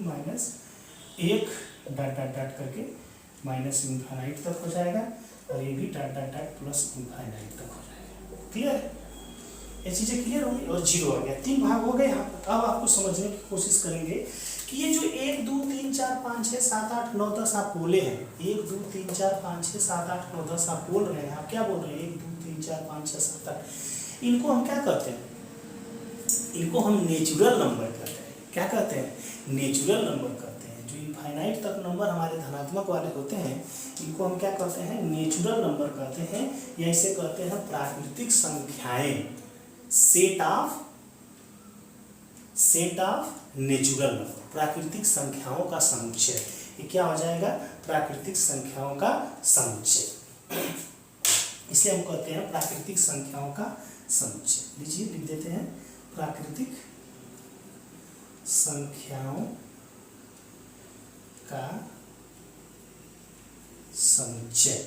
-1 डॉट डॉट डॉट करके माइनस इनफाइनाइट तक हो जाएगा, और ये भी dot dot dot plus infinite तक हो जाएगा। क्लियर, ये चीज़ें क्लियर होंगी। और 0 आ गया, 3 भाग हो गए। अब आपको समझने की कोशिश करेंगे कि ये जो 1 2 3 4 5 6 7 8 9 10 आप बोले हैं, 1 2 3 4 5 6 7 8 9 10 आप बोल रहे हैं, आप क्या बोल रहे हैं, 1 2 3 4 5 6 7 8, इनको हम क्या कहते हैं, इनको हम नेचुरल नंबर कहते हैं। क्या कहते हैं, नेचुरल नंबर कहते हैं। जो इनफाइनाइट तक नंबर हमारे धनात्मक वाले होते हैं, इनको हम क्या कहते हैं, नेचुरल नंबर कहते हैं, या इसे कहते हैं प्राकृतिक संख्याएं, सेट ऑफ नेचुरल नंबर, प्राकृतिक संख्याओं का समुच्चय। ये क्या हो जाएगा, प्राकृतिक संख्याओं का समुच्चय। इसलिए हम कहते हैं प्राकृतिक संख्याओं का समुच्चय। लीजिए लिख देते हैं, प्राकृतिक संख्याओं का समुच्चय,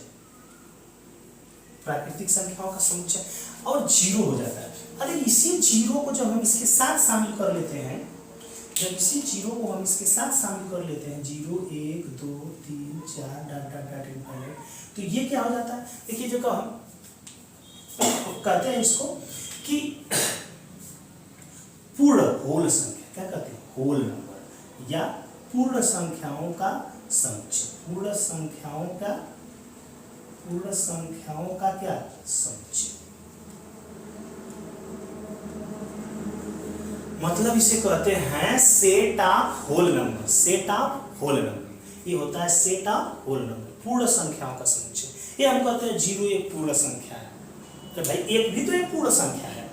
प्राकृतिक संख्याओं का समुच्चय। और 0 हो जाता है। अरे इसी 0 को जब हम इसके साथ शामिल कर लेते हैं, जब इसी 0 को हम इसके साथ शामिल कर लेते हैं, 0 1 2 3 4 डॉट डॉट डॉट इनफाइनाइट, तो ये क्या हो जाता है, देखिए जो हम कहते हैं इसको कि पूर्ण होल संख्या, क्या कहते हैं, होल नंबर, या पूर्ण संख्याओं का समुच्चय, पूर्ण संख्याओं का क्या समुच्चय। मतलब इसे कहते हैं set of whole number, set of whole number. ये होता है सेट ऑफ होल नंबर, पूर्ण संख्याओं का समुच्चय। ये हम कहते हैं 0 एक पूर्ण संख्या है, तो भाई 1 भी तो एक पूर्ण संख्या है।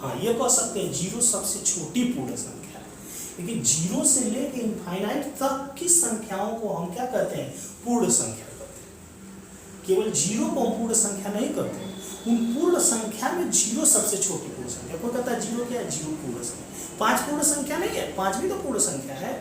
हाँ, ये कह सकते हैं 0 सबसे छोटी पूर्ण संख्या है, लेकिन 0 से लेकर इनफाइनाइट तक की संख्याओं को हम क्या कहते हैं, पूर्ण संख्या कहते हैं। केवल जीरो को हम पूर्ण संख्या नहीं करते, उन पूर्ण संख्या में जीरो सबसे छोटी पूर्ण संख्या। कोई कहता है जीरो क्या है, जीरो पूर्ण संख्या। 5 पूर्ण संख्या नहीं है, 5 भी तो पूर्ण संख्या है।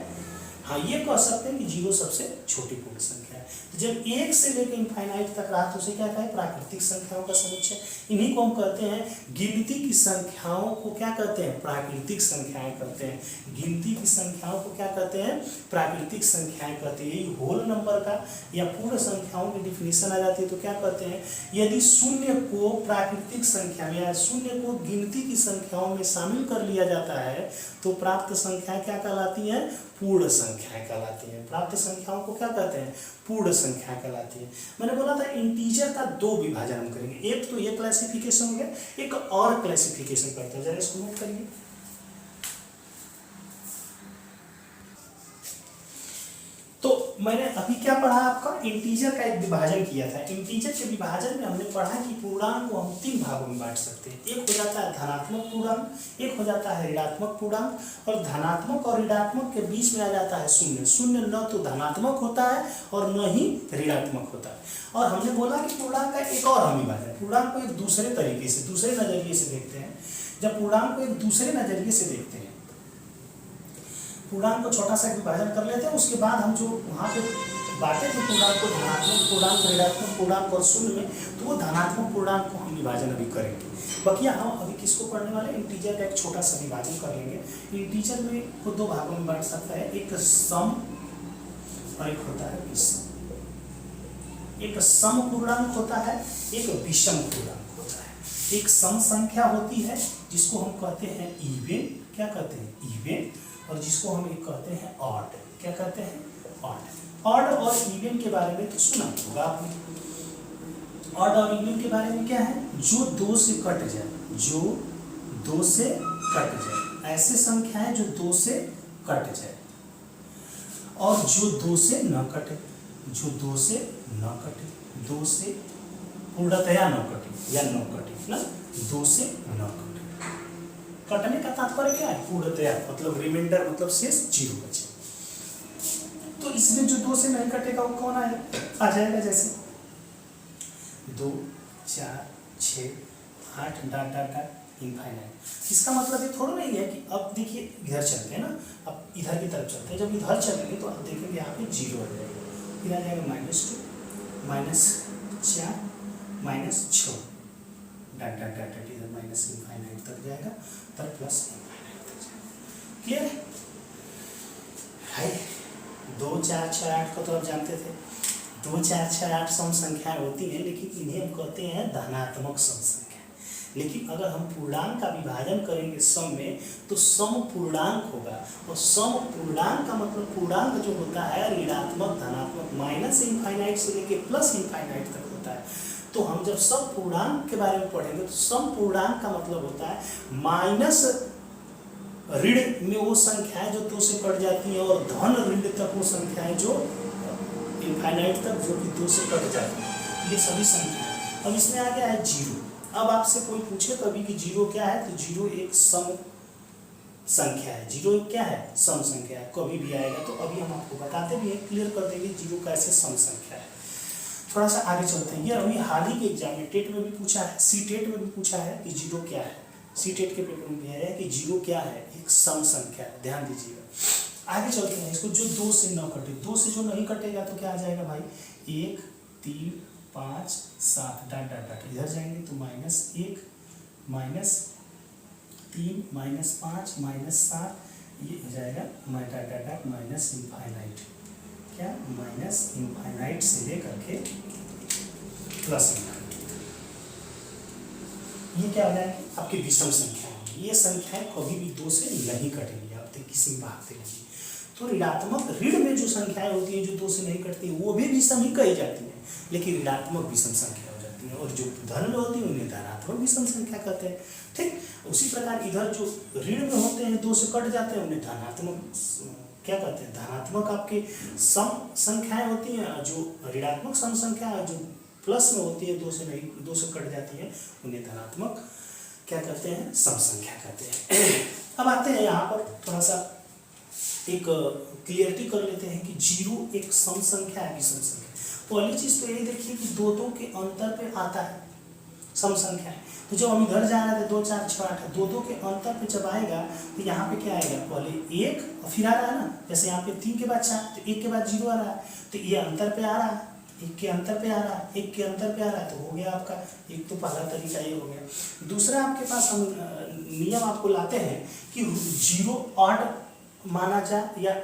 हाँ, ये कह सकते हैं कि जीरो सबसे छोटी पूर्ण संख्या है। तो जब 1 से लेकर इनफाइनाइट तक रहा तो उसे क्या कहें, प्राकृतिक संख्याओं का समुच्चय। इन्हीं को हम कहते हैं गिनती की संख्याओं को क्या कहते हैं, प्राकृतिक संख्याएं कहते हैं। गिनती की संख्याओं को क्या कहते हैं, प्राकृतिक संख्याएं कहते हैं। यही होल नंबर का या पूर्ण संख्याओं की डिफिनीशन आ जाती है तो क्या कहते हैं, यदि शून्य को प्राकृतिक संख्या में या शून्य को गिनती की संख्याओं में शामिल कर लिया जाता है तो प्राप्त संख्याएं क्या कहलाती हैं, पूर्ण संख्याएं कहलाती हैं। प्राप्त संख्याओं को क्या कहते हैं, पूर्ण संख्या कहलाती है। मैंने बोला था इंटीजर का 2 विभाजन हम करेंगे, एक तो ये क्लासिफिकेशन हो गया, एक और क्लासिफिकेशन करते हैं, जरा इसको नोट करिए। तो मैंने अभी क्या पढ़ा, आपका इंटीजर का एक विभाजन किया था। इंटीजर के विभाजन में हमने पढ़ा कि पूर्णांक को हम 3 भागों में बांट सकते हैं। एक हो जाता है धनात्मक पूर्णांक, एक हो जाता है ऋणात्मक पूर्णांक, और धनात्मक और ऋणात्मक के बीच में आ जाता है शून्य। शून्य न तो धनात्मक होता है और न ही ऋणात्मक होता है। और हमने बोला कि पूर्णांक का एक और हम विभाजन, पूर्णांक को एक दूसरे तरीके से, दूसरे नजरिए से देखते हैं। जब पूर्णांक को एक दूसरे नजरिए से देखते हैं, पूर्णांक को छोटा सा विभाजन कर लेते हैं, उसके बाद हम जो वहाँ पे बांटे थे पूर्णांक को धनात्मक पूर्णांक, ऋणात्मक पूर्णांक और शून्य में, तो वो धनात्मक पूर्णांक को हम विभाजन अभी करेंगे। बकिया हम अभी किसको पढ़ने वाले, इंटीजर का एक छोटा सा विभाजन कर लेंगे। इंटीजर में को 2 भागों में बांट सकता है, एक सम और एक होता है विषम। एक सम पूर्णांक होता है, एक विषम पूर्णांक होता है। एक सम संख्या होती है जिसको हम कहते हैं इवन, क्या कहते हैं, इवन, और जिसको हम एक कहते हैं ऑड। क्या कहते हैं, ऑड। ऑड और इवन के बारे में तो सुना होगा आपने। ऑड और इवन के बारे में क्या है, जो 2 से कट जाए, जो 2 से कट जाए, ऐसे संख्याएं जो 2 से कट जाए, और जो 2 से न कटे, जो 2 से न कटे, 2 से पूर्णतया न कटे या न कटे ना, 2 से न कटे। कटने का तात्पर्य क्या है, पूर्णतया मतलब रिमाइंडर, मतलब शेष 0 बचे। तो इसमें जो 2 से नहीं कटेगा वो कौन आएगा, आ जाएगा जैसे 2, 4, 6, 8 डॉट डॉट डॉट इनफाइनाइट। इसका मतलब ये थोड़ा नहीं है कि अब देखिए इधर चलते हैं ना, अब इधर की तरफ चलते हैं। जब इधर चलेंगे तो आप देखेंगे यहाँ पे 0 आ जाएगा, फिर आ जाएगा -2, -4, -6 डॉट डॉट डॉट इधर माइनस इनफाइनाइट तक जाएगा, तब प्लस इनफाइनाइट तक जाएगा। क्लियर है? 2, 4, 6, 8 को तो आप जानते थे। 2, 4, 6, 8 सम संख्याएं होती हैं, लेकिन इन्हें हम कहते हैं धनात्मक सम संख्या। लेकिन अगर हम पूर्णांक का विभाजन करेंगे सम में, तो सम पूर्णांक होगा, और सम पूर्णांक का मतलब पूर्णांक जो होता है ऋणात्मक, धनात्मक, माइनस इनफाइनाइट से लेके प्लस इनफाइनाइट तक होता है। तो हम जब सम पूर्णांक के बारे में पढ़ेंगे तो सम पूर्णांक का मतलब होता है माइनस ऋण में वो संख्याएं जो 2 से कट जाती हैं, और धन ऋण तक वो संख्याएं जो इनफाइनाइट तक जो कि 2 से कट जाती हैं, ये सभी संख्याएं। अब इसमें आ गया है 0। अब आपसे कोई पूछे कभी कि 0 क्या है, तो 0 एक सम संख्या है। 0 एक क्या है, सम संख्या है। कभी भी आएगा तो अभी हम आपको बताते भी हैं, क्लियर कर देंगे 0 कैसे सम संख्या है। थोड़ा सा आगे चलते हैं। ये अभी हाल ही के एग्जाम में टेट में भी पूछा है, सी टेट में भी पूछा है कि 0 क्या है। सी टेट के पेपर में भी है कि 0 क्या है, एक सम संख्या है। ध्यान दीजिएगा। आगे चलते हैं। इसको जो 2 से न कटे, 2 से जो नहीं कटेगा तो क्या आ जाएगा भाई, 1, 3, 5, 7 डॉट डॉट डॉट इधर जाएंगे तो -1, -3, -5, -7, ये हो जाएगा dot dot dot minus infinite. क्या, माइनस इनफाइनाइट से लेकर के प्लस इनफाइनाइट। ये क्या हो जाएगी, आपकी विषम संख्या होगी। ये संख्याएं कभी भी 2 से नहीं कटेंगी, आप किसी में भागते रहेंगी। तो ऋणात्मक ऋण में जो संख्याएं होती हैं जो 2 से नहीं कटती, वो भी विषम ही कही जाती हैं, लेकिन ऋणात्मक विषम संख्या हो जाती है। और जो धन में होती है उन्हें धनात्मक विषम संख्या कहते हैं। ठीक उसी प्रकार इधर जो ऋण में होते हैं 2 से कट जाते हैं उन्हें धनात्मक क्या कहते हैं, धनात्मक आपकी सम संख्याएं होती हैं। जो ऋणात्मक सम संख्या जो प्लस में होती है 2 से कट जाती है उन्हें धनात्मक क्या कहते हैं, सम संख्या कहते हैं। अब आते हैं यहाँ पर थोड़ा सा एक क्लियरिटी कर लेते हैं कि 0 एक सम संख्या है, विषम संख्या। पहली चीज तो यही देखिए कि दो दो के अंतर पे आता है सम संख्या है। तो जब हम इधर जा रहे थे 2 4 6 8 दो दो के अंतर पे जब आएगा तो यहाँ पे क्या आएगा, पहले 1 और फिर आ रहा है ना, जैसे यहाँ पे 3 के बाद 4 तो 1 के बाद 0 आ रहा है, तो ये अंतर पे आ रहा है, 1 के अंतर पे आ रहा है, 1 के अंतर पे आ रहा है, तो हो गया आपका एक। तो पहला तरीका ये हो गया। दूसरा आपके पास हम नियम आपको लाते हैं कि 0 ऑड माना जाए या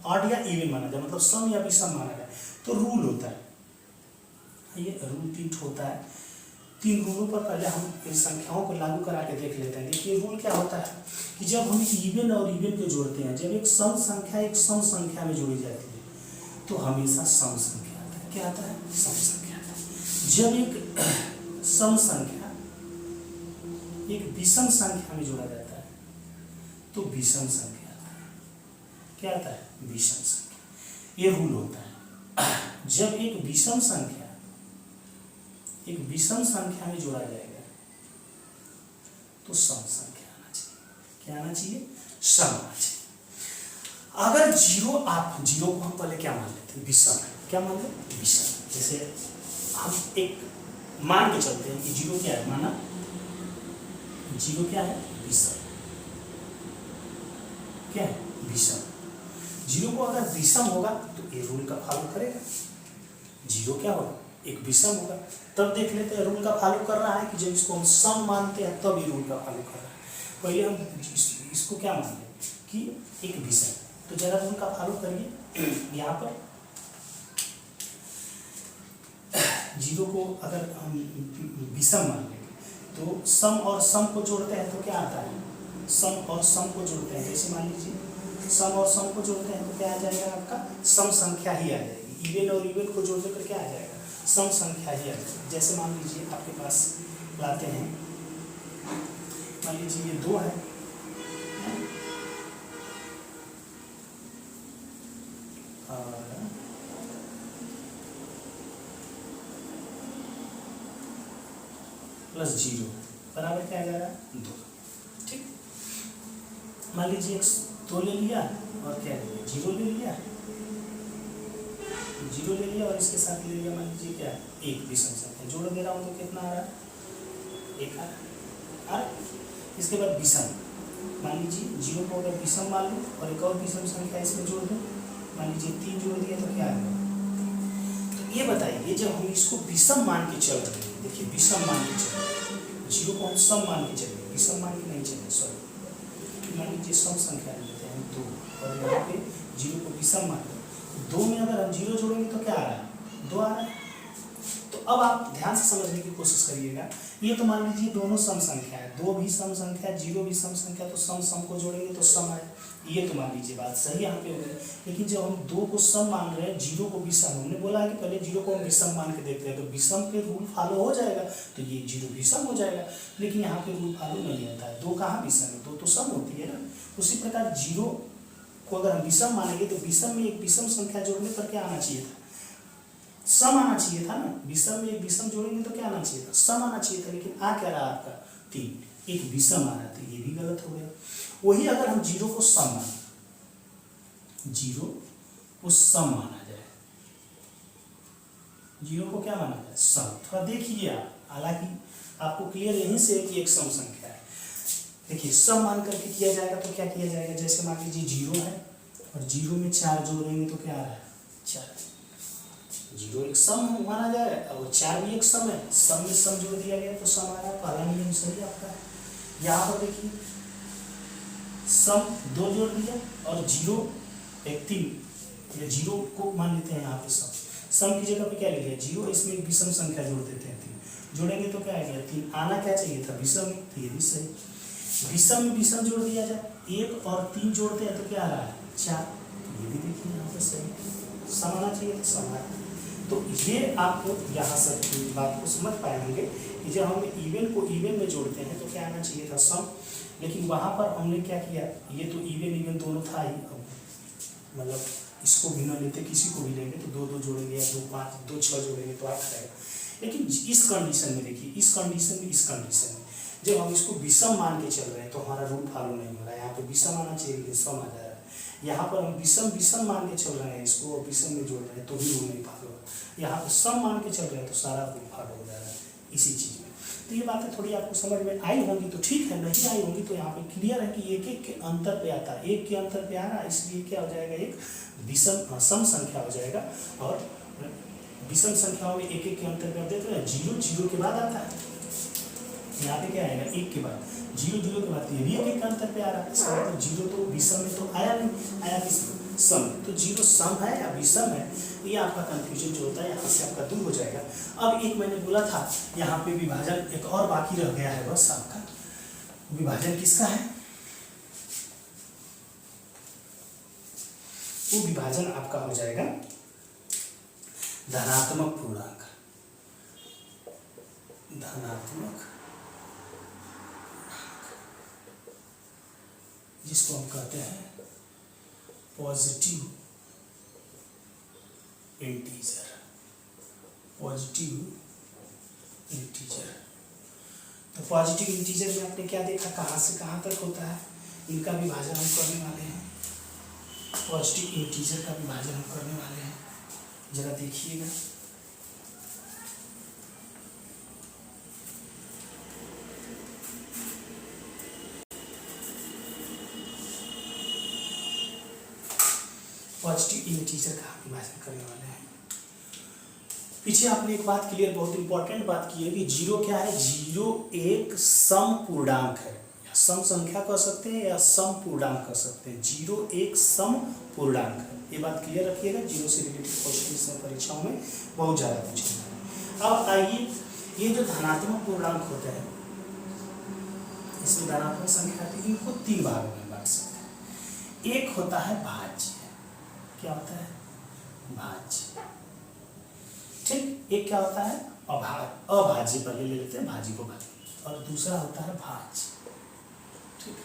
ऑड या इवन माना जाए, मतलब सम या विषम माना जाए, तो रूल होता है, ये रूल 3 होता है। 3 रूलों पर पहले हम इन संख्याओं को लागू करा के देख लेते हैं। देखिए रूल क्या होता है कि जब हम इवन और इवन को जोड़ते हैं, जब एक सम संख्या एक सम संख्या में जोड़ी जाती है तो हमेशा सम संख्या आता है। क्या आता है? सम संख्या आता है। जब एक सम संख्या एक विषम संख्या में जोड़ा जाता है तो विषम संख्या आता है। क्या आता है? विषम संख्या। ये रूल होता है। जब एक विषम संख्या एक विषम संख्या में जोड़ा जाएगा तो सम संख्या आना चाहिए। क्या आना चाहिए? सम आना चाहिए। अगर जीरो, आप जीरो को हम पहले क्या मान लेते हैं? विषम है। क्या मान लेते? विषम। जैसे हम एक मान के चलते हैं कि जीरो क्या है, माना जीरो क्या है? विषम। क्या है? विषम। जीरो को अगर विषम होगा तो ये रूल का फॉलो करेगा। जीरो क्या होगा? एक विषम होगा। तब देख लेते हैं रूल का फॉलो कर रहा है कि जब इसको हम सम मानते हैं तब ये रूल का फॉलो कर रहा है। पहले हम इसको क्या मान लें कि एक विषम, तो जरा रूल का फॉलो करिए। यहाँ पर जीरो को अगर हम विषम मान लेंगे तो सम और सम को जोड़ते हैं तो क्या आता है? सम और सम को जोड़ते हैं, जैसे मान लीजिए सम और सम को जोड़ते हैं तो क्या आ जाएगा? आपका सम संख्या ही आ जाएगी। इवन और इवन को जोड़ने पर क्या आ जाएगा? सम संख्या ही आ जाएगी। जैसे मान लीजिए आपके पास लाते हैं, मान लीजिए ये 2 है और प्लस 0 बराबर क्या आ जाएगा? 2। ठीक, मान लीजिए 2 ले लिया और क्या ले लिया? 0 ले लिया, 0 ले लिया और इसके साथ ले लिया मान लीजिए क्या? 1 विषम संख्या। जोड़ दे रहा हूँ तो कितना आ रहा है? 1 आ रहा है। इसके बाद विषम, मान लीजिए 0 को अगर विषम मान लूँ और एक और विषम संख्या इसमें जोड़ दूँ, मान लीजिए 3 जोड़ दिया तो क्या आ गया? तो ये बताइए जब हम इसको विषम मान के चल रहे हैं, देखिए विषम मान के चल रहे हैं, 0 को हम सम मान के चले, विषम मान के नहीं चले, सॉरी। मान लीजिए सम संख्या लेते हैं 2 और यहाँ पे 0 को विषम मान लें, 2 में अगर हम 0 जोड़ेंगे तो क्या आ रहा है? 2 आ रहा है। तो अब आप ध्यान से समझने की कोशिश करिएगा। ये तो मान लीजिए दोनों सम संख्या है, 2 भी सम संख्या, 0 भी सम संख्या, तो सम सम को जोड़ेंगे तो सम आए। ये तो मान लीजिए बात सही यहाँ पे हो गई। लेकिन जब हम 2 को सम मान रहे हैं, 0 को विषम, हमने बोला है कि पहले 0 को हम विषम मान के देखते हैं तो विषम पे रूल फॉलो हो जाएगा, तो ये 0 विषम हो जाएगा। लेकिन यहाँ पे रूल फॉलो नहीं होता है। 2 कहाँ विषम है? 2 तो सम होती है ना। उसी प्रकार 0 को अगर हम विषम मानेंगे तो विषम में एक विषम संख्या जोड़ने पर क्या आना चाहिए था? सम आना चाहिए था ना। विषम में एक विषम जोड़ेंगे तो क्या आना चाहिए था? सम आना चाहिए था। लेकिन आ क्या रहा आपका? 3, एक विषम आ रहा था, ये भी गलत हो गया। वही अगर हम 0 को सम माने, 0 को सम माना जाए, 0 को क्या माना जाए? सम। थोड़ा देखिए आप, हालांकि आपको क्लियर यहीं से है कि एक सम संख्या है। देखिए सम मान करके किया जाएगा तो क्या किया जाएगा? जैसे मान लीजिए 0 है और 0 में 4 जोड़ेंगे तो क्या आ रहा है? 4। 0 एक सम माना जाए और 4 भी एक सम है, सम में सम जोड़ दिया गया तो सम आ रहा है। पहला नियम सही आपका है। यहाँ पर देखिए सम 2 जोड़ दिया और 0 एक 3, या 0 को मान लेते हैं यहाँ पे सम की जगह पे क्या ले लिया? 0, इसमें एक विषम संख्या जोड़ देते हैं 3, जोड़ेंगे तो क्या आ गया? 3। आना क्या चाहिए था? विषम, तो ये भी सही। विषम में विषम जोड़ दिया जाए, 1 और 3 जोड़ते हैं तो क्या आ रहा है? 4। ये भी देखिए यहाँ पे सही। सम आना चाहिए तो सम आया। तो ये आप यहाँ से बात को समझ पाए होंगे कि जब हम इवन को इवन में जोड़ते हैं तो क्या आना चाहिए था? सम। लेकिन वहाँ पर हमने क्या किया? ये तो इवन इवन दोनों था ही, मतलब इसको भी ना लेते, किसी को भी लेंगे तो 2 2 जोड़ेंगे या 2 5 2 6 जोड़ेंगे तो 8 आएगा। लेकिन इस कंडीशन में देखिए, इस कंडीशन में जब हम इसको विषम मान के चल रहे हैं तो हमारा रूल फॉलो नहीं हो रहा है। यहाँ पे विषम आना चाहिए लेकिन सम आ जा रहा है। यहाँ पर हम विषम विषम मान के चल रहे हैं इसको और विषम में जोड़ रहे हैं तो भी रूल नहीं फॉलो होगा। यहाँ पर सम मान के चल रहे हैं तो सारा रूल फॉलो हो जा रहा है इसी चीज़ में। तो ये बातें थोड़ी आपको समझ में आई होंगी तो ठीक है, नहीं आई होंगी तो यहाँ पे क्लियर है कि एक एक के अंतर पे आता है, एक के अंतर पे आ रहा है, इसलिए क्या हो जाएगा, एक विषम सम संख्या हो जाएगा। और विषम संख्याओं में एक एक के अंतर पे आप देख रहे हैं, 0 0 के बाद आता है, यहाँ पे क्या आएगा 1 के बाद, 0 0 के बाद ये भी एक एक के अंतर पे आ रहा है। इसका मतलब 0 तो विषम में तो आया नहीं, आया किस सम, तो 0 सम है या विषम है, ये आपका कंफ्यूजन जो होता है यहाँ से आपका दूर हो जाएगा। अब एक मैंने बोला था यहाँ पे विभाजन एक और बाकी रह गया है, बस आपका विभाजन किसका है, वो विभाजन आपका हो जाएगा धनात्मक पूर्णांक, धनात्मक जिसको हम कहते हैं पॉजिटिव इंटीजर, पॉजिटिव इंटीजर। तो पॉजिटिव इंटीजर में आपने क्या देखा, कहाँ से कहाँ तक होता है, इनका विभाजन हम करने वाले हैं, पॉजिटिव इंटीजर का विभाजन हम करने वाले हैं, जरा देखिएगा। पॉजिटिव इंटीजर का विभाजन करने वाले हैं। पीछे आपने एक बात क्लियर, बहुत इंपॉर्टेंट बात की है कि 0 क्या है, 0 एक सम पूर्णांक है, या सम संख्या कह सकते हैं या सम पूर्णांक कह सकते हैं, 0 एक सम पूर्णांक है, ये बात क्लियर रखिएगा। 0 से रिलेटेड क्वेश्चन इसमें परीक्षाओं में बहुत ज़्यादा पूछेंगे। अब आइए, ये जो धनात्मक पूर्णांक होते हैं, इसमें धनात्मक संख्या आती है, इनको 3 भागों में बांट सकते हैं। एक होता है भाज्य, क्या होता है, भाज्य, ठीक। एक क्या होता है अभाज्य, पहले ले लेते हैं भाज्य को भाज्य, और दूसरा होता है भाज्य, ठीक।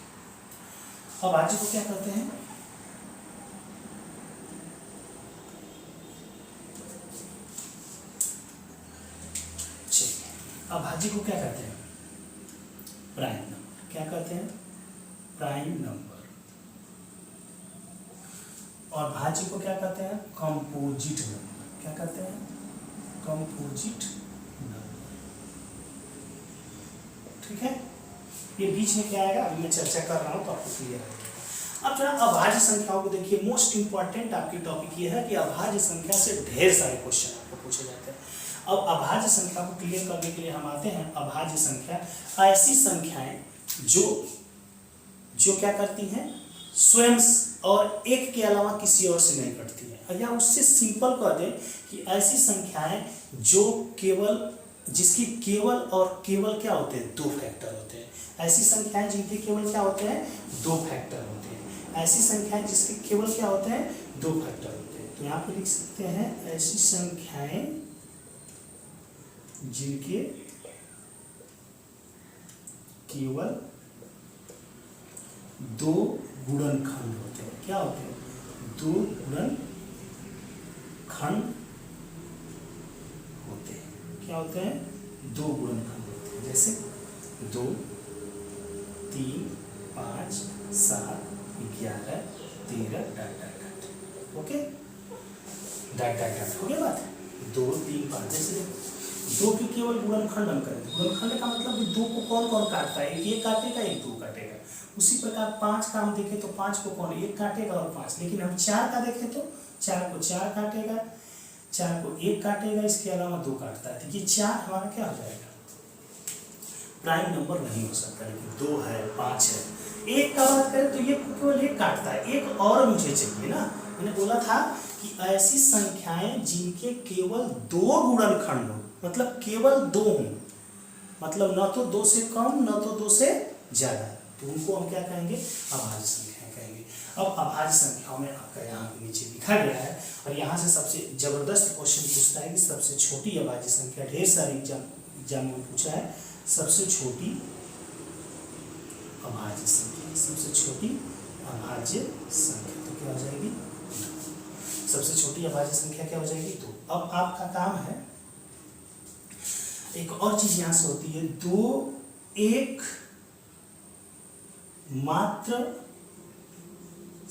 अभाज्य को क्या कहते हैं, अभाज्य को क्या कहते हैं, प्राइम नंबर, क्या कहते हैं, प्राइम नंबर। और भाज्य को क्या कहते हैं, कंपोजिट नंबर, क्या कहते हैं, कंपोजिट नंबर, ठीक है। ये बीच में क्या आएगा, अभी मैं चर्चा कर रहा हूँ तो आपको क्लियर है। अब जरा अभाज्य संख्याओं को देखिए, मोस्ट इंपॉर्टेंट आपकी टॉपिक ये है कि अभाज्य संख्या से ढेर सारे क्वेश्चन आपको पूछे जाते हैं। अब अभाज्य संख्या को क्लियर करने के लिए हम आते हैं, अभाज्य संख्या ऐसी संख्याएं जो क्या करती हैं, स्वयं और एक के अलावा किसी और से नहीं कटती है, या उससे सिंपल कर दें कि ऐसी संख्याएं जो केवल, जिसकी केवल और केवल क्या होते हैं, 2 फैक्टर होते हैं। ऐसी संख्याएं जिनके केवल क्या होते हैं, 2 फैक्टर होते हैं। ऐसी संख्याएं जिसके केवल क्या होते हैं, 2 फैक्टर होते हैं। तो यहाँ पे लिख सकते हैं ऐसी संख्याएं जिनके केवल 2 गुणनखंड होते हैं, क्या होते हैं, 2 गुणनखंड होते हैं, क्या होते हैं, 2 गुणनखंड होते हैं, जैसे 2 3 5 7 11 13 dot dot dot, okay, dot dot dot, हो गया बात। 2 3 5, जैसे 2 की केवल गुणनखंड हम करें, गुणनखंड का मतलब कि 2 को कौन कौन काटता है, एक ये काटेगा, एक 2 काटेगा। उसी प्रकार 5 का हम देखें तो 5 को कौन, एक काटेगा और 5, लेकिन हम 4 का देखें तो 4 को 4 काटेगा, 4 को 1 काटेगा, इसके अलावा 2 काटता है। देखिए 4 हमारा क्या हो जाएगा, प्राइम नंबर नहीं हो सकता, लेकिन 2 है 5 है। 1 का बात करें तो ये केवल 1 काटता है, एक और मुझे चाहिए ना, मैंने बोला था कि ऐसी संख्याएं जिनके केवल 2 गुणनखंड हो, मतलब केवल 2 हो, मतलब न तो 2 से कम न तो 2 से ज्यादा, तो उनको हम क्या कहेंगे, अभाज्य संख्याएं कहेंगे। अब अभाज्य संख्याओं में आपका यहाँ नीचे लिखा गया है, और यहाँ से सबसे जबरदस्त क्वेश्चन पूछता है कि सबसे छोटी अभाज्य संख्या, ढेर सारी एग्जाम में पूछा है, सबसे छोटी अभाज्य संख्या, सबसे छोटी अभाज्य संख्या तो क्या हो जाएगी, सबसे छोटी अभाज्य संख्या क्या हो जाएगी, 2। अब आपका काम है, एक और चीज यहां से होती है, 2 एक मात्र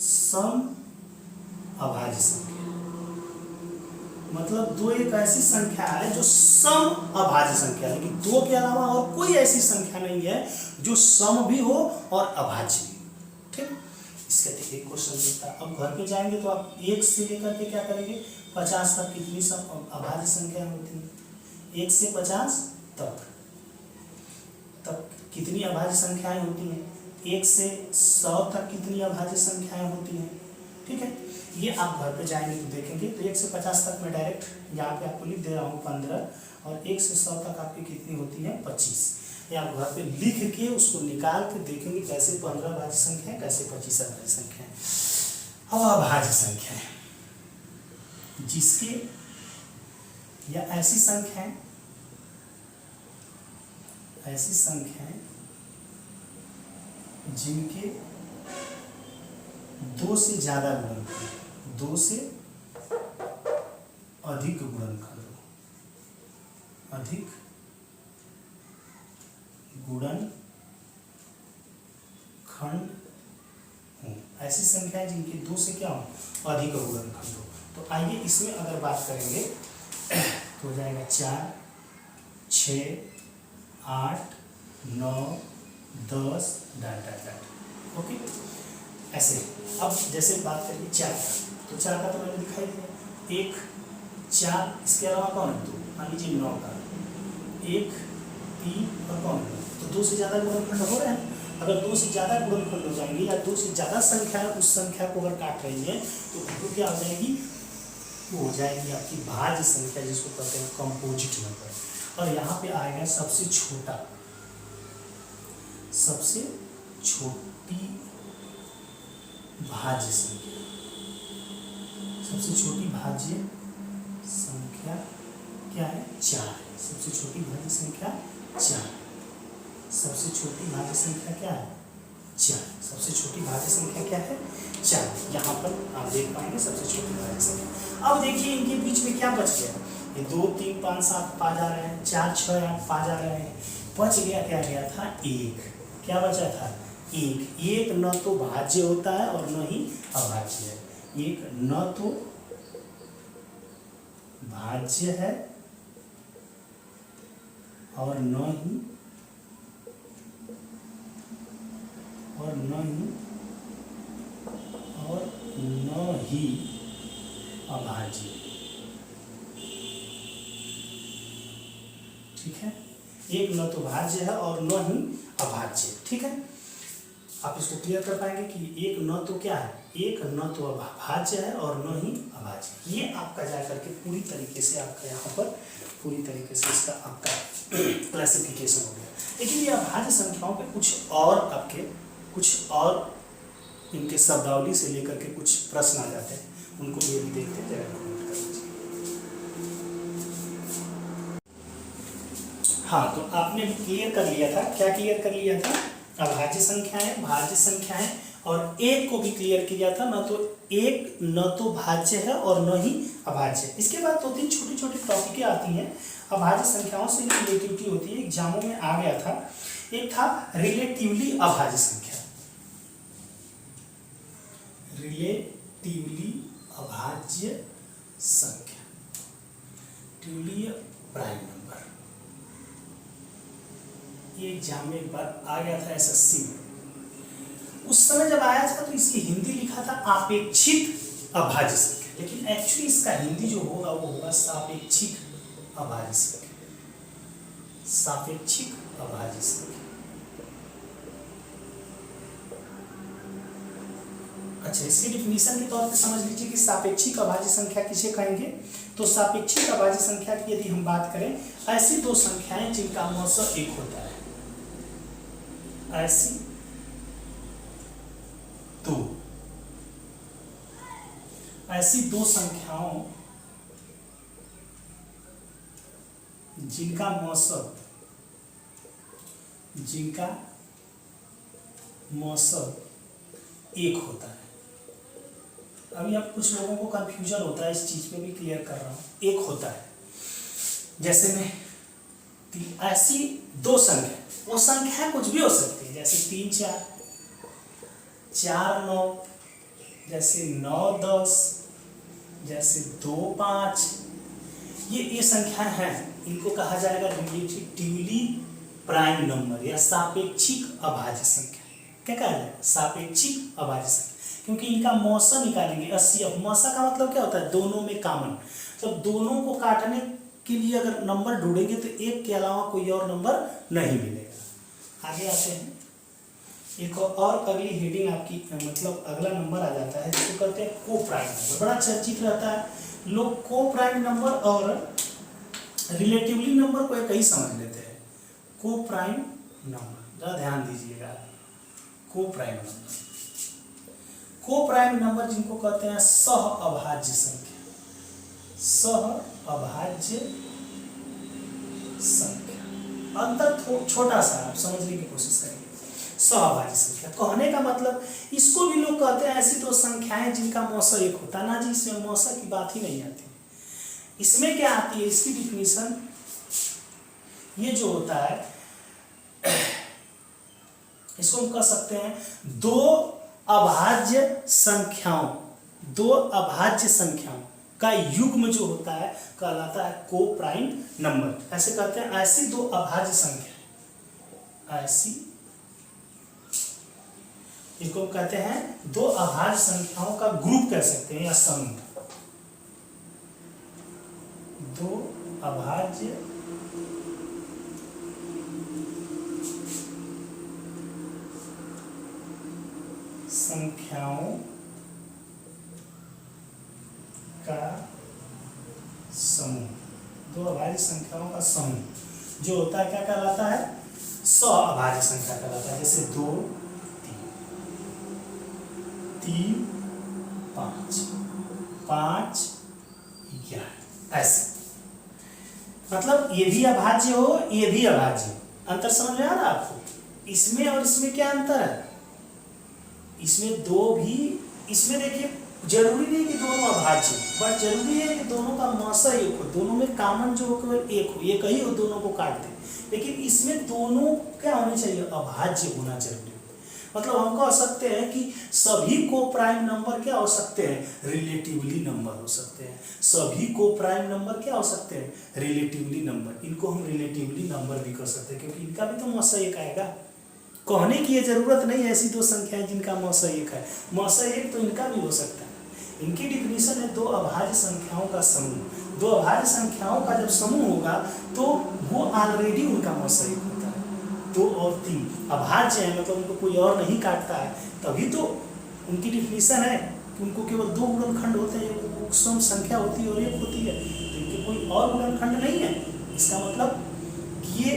सम अभाज्य संख्या, मतलब दो एक ऐसी संख्या है जो सम अभाज्य संख्या है, लेकिन दो के अलावा और कोई ऐसी संख्या नहीं है जो सम भी हो और अभाज्य भी। ठीक, इसका देखिए क्वेश्चन दिखता है। अब घर पे जाएंगे तो आप एक से लेकर के क्या करेंगे 50 तक कितनी सम अभाज्य संख्या होती है, 1 से 50 तक कितनी अभाज्य संख्याएं होती हैं, 1 से 100 तक कितनी अभाज्य संख्याएं होती हैं। ठीक है, ये आप घर पे जाएंगे तो देखेंगे। तो 1 से 50 तक मैं डायरेक्ट यहाँ पे आपको लिख दे रहा हूँ 15, और 1 से 100 तक आपकी कितनी होती है 25। ये आप घर पे लिख के उसको निकाल के देखेंगे कैसे 15 अभाज्य संख्या है, कैसे 25 अभाज्य संख्या है। अब अभाज्य संख्या है जिसके या ऐसी संख्याएं जिनके दो से ज्यादा गुणनखंड, दो से अधिक गुणनखंड हो, ऐसी संख्या जिनके दो से क्या हो अधिक गुणनखंड हो। तो आइए इसमें अगर बात करेंगे तो हो जाएगा 4, 6, 8, 9, 10 डाटा। ओके, ऐसे। अब जैसे बात करेंगे 4 का, तो 4 का तो मैंने दिखाई दिया, 1, 4, इसके अलावा कौन है 2, मान लीजिए 9 का 1, 3 और कौन है, तो 2 से ज़्यादा गुणनखंड हो रहे हैं। अगर 2 से ज़्यादा गुणनखंड हो जाएंगे या 2 से ज़्यादा संख्या उस संख्या को अगर काट रही है तो क्या हो जाएगी, वो हो जाएगी आपकी भाज्य संख्या, जिसको कहते हैं कंपोजिट नंबर। और यहाँ पे आएगा सबसे छोटी भाज्य संख्या। सबसे छोटी भाज्य संख्या क्या है 4, सबसे छोटी भाज्य संख्या 4, सबसे छोटी भाज्य संख्या क्या है 4, सबसे छोटी भाज्य संख्या क्या है 4। यहाँ पर आप देख पाएंगे सबसे छोटी भाज्य संख्या। अब देखिए इनके बीच में क्या बच गया, ये 2, 3, 5, 7 पा जा रहे हैं, 4, 6, 8 पा जा रहे हैं, बच गया क्या गया था 1। क्या बचा था 1 न तो भाज्य होता है और न ही अभाज्य है। 1 न तो भाज्य है और न ही अभाज्य। ठीक है, 1 न तो भाज्य है और न ही अभाज्य। ठीक है, आप इसको क्लियर कर पाएंगे कि 1 न तो क्या है, 1 न तो भाज्य है और न ही अभाज्य। ये आपका जा करके पूरी तरीके से आपका यहाँ पर पूरी तरीके से इसका आपका क्लासिफिकेशन हो गया। लेकिन ये अभाज्य संख्याओं पे कुछ और इनके शब्दावली से लेकर के कुछ प्रश्न आ जाते हैं, उनको ये भी देखते हैं, जरा कमेंट कर दीजिए। हाँ, तो आपने भी क्लियर कर लिया था, क्या क्लियर कर लिया था, अभाज्य संख्याएं, भाज्य संख्याएं, और एक को भी क्लियर किया था, न तो भाज्य है और न ही अभाज्य। इसके बाद 2-3 छोटी टॉपिकें आती हैं अभाज्य संख्याओं से रिलेटिविटी होती है, एग्जामों में आ गया था। एक था रिलेटिवली अभाज्य संख्या, रिलेटिवली अभाज्य संख्या, ट्यूलीय प्राइम नंबर। ये एग्जाम में एक बार आ गया था एसएससी में। उस समय जब आया था तो इसकी हिंदी लिखा था आपेक्षिक अभाज्य संख्या, लेकिन एक्चुअली इसका हिंदी जो होगा वो होगा सापेक्षिक अभाज्य संख्या, सापेक्षिक अभाज्य संख्या। अच्छा, इसकी डिफिनीशन के तौर पे समझ लीजिए कि सापेक्षिक अभाज्य संख्या किसे कहेंगे। तो सापेक्षिक अभाज्य संख्या की यदि हम बात करें, ऐसी दो संख्याएं जिनका मौसम एक होता है, ऐसी दो संख्याओं जिनका मौसम एक होता है। अभी आप कुछ लोगों को कंफ्यूजन होता है, इस चीज में भी क्लियर कर रहा हूं। एक होता है, जैसे में ऐसी दो संख्या, वो संख्या कुछ भी हो सकती है, जैसे 3 4, 4 9, जैसे 9 10, जैसे 2 5, ये संख्याएं हैं, इनको कहा जाएगा रिलेटिवली प्राइम नंबर या सापेक्षिक अभाज्य संख्या। क्या कहा जाए? सापेक्षिक अभाज्य संख्या, क्योंकि इनका मौसा निकालेंगे 80। मौसा का मतलब क्या होता है? दोनों में कॉमन। जब दोनों को काटने के लिए अगर नंबर ढूंढेंगे तो एक के अलावा कोई और नंबर नहीं मिलेगा। आगे आते हैं, एक और अगली हेडिंग आपकी मतलब अगला नंबर आ जाता है जिसको कहते हैं को प्राइम नंबर। बड़ा चर्चित रहता है, लोग को प्राइम नंबर और रिलेटिवली नंबर को एक ही समझ लेते हैं। को प्राइम नंबर, जरा ध्यान दीजिएगा, को प्राइम नंबर, को प्राइम नंबर जिनको कहते हैं सह अभाज्य संख्या, सह अभाज्य संख्या। अंतर छोटा सा आप समझने की कोशिश करेंगे। सहअभाज्य संख्या कहने का मतलब, इसको भी लोग कहते हैं ऐसी दो संख्याएं जिनका मौसा एक होता है ना जी, इसमें मौसा की बात ही नहीं आती। इसमें क्या आती है, इसकी डिफिनीशन ये जो होता है, इसको हम कह सकते हैं दो अभाज्य संख्याओं, दो अभाज्य संख्याओं का युग्म जो होता है कहलाता है को प्राइम नंबर। ऐसे कहते हैं ऐसी दो अभाज्य संख्या, ऐसी इसको कहते हैं दो अभाज्य संख्याओं का ग्रुप कह सकते हैं या समूह। दो अभाज्य संख्याओं का समूह, दो अभाज्य संख्याओं का समूह जो होता है क्या कहलाता है? सहअभाज्य संख्या कहलाता है। जैसे 2 3 5 5 11, ऐसे। मतलब ये भी अभाज्य हो, ये भी अभाज्य हो। अंतर समझ में आ रहा है आपको? इसमें और इसमें क्या अंतर है? इसमें दो भी, इसमें देखिए जरूरी नहीं कि दोनों अभाज्य, बट जरूरी है कि दोनों का मौसा एक हो, दोनों में कॉमन जो हो केवल एक हो, एक ही हो, दोनों को काट दे। लेकिन इसमें दोनों क्या होने चाहिए? अभाज्य होना जरूरी। मतलब हम कह सकते हैं कि सभी को प्राइम नंबर क्या हो सकते हैं? रिलेटिवली नंबर हो सकते हैं। सभी को प्राइम नंबर क्या हो सकते हैं? Relatively number. इनको हम रिलेटिवली नंबर भी कह सकते हैं क्योंकि इनका भी तो मौसा एक आएगा। कहने की ये जरूरत नहीं है ऐसी दो संख्याएं जिनका मौसा एक है, मौसा एक तो इनका भी हो सकता है। इनकी डिफिनीशन है दो अभाज्य संख्याओं का समूह। दो अभाज्य संख्याओं का जब समूह होगा तो वो ऑलरेडी उनका मौसा एक होता है। 2 और 3 अभाज्य है, मतलब उनको कोई और नहीं काटता है, तभी तो उनकी डिफिनीशन है कि उनको केवल 2 गुणनखंड होते हैं, एक सम संख्या होती है और एक होती है, तो इनके कोई और गुणनखंड नहीं है। इसका मतलब ये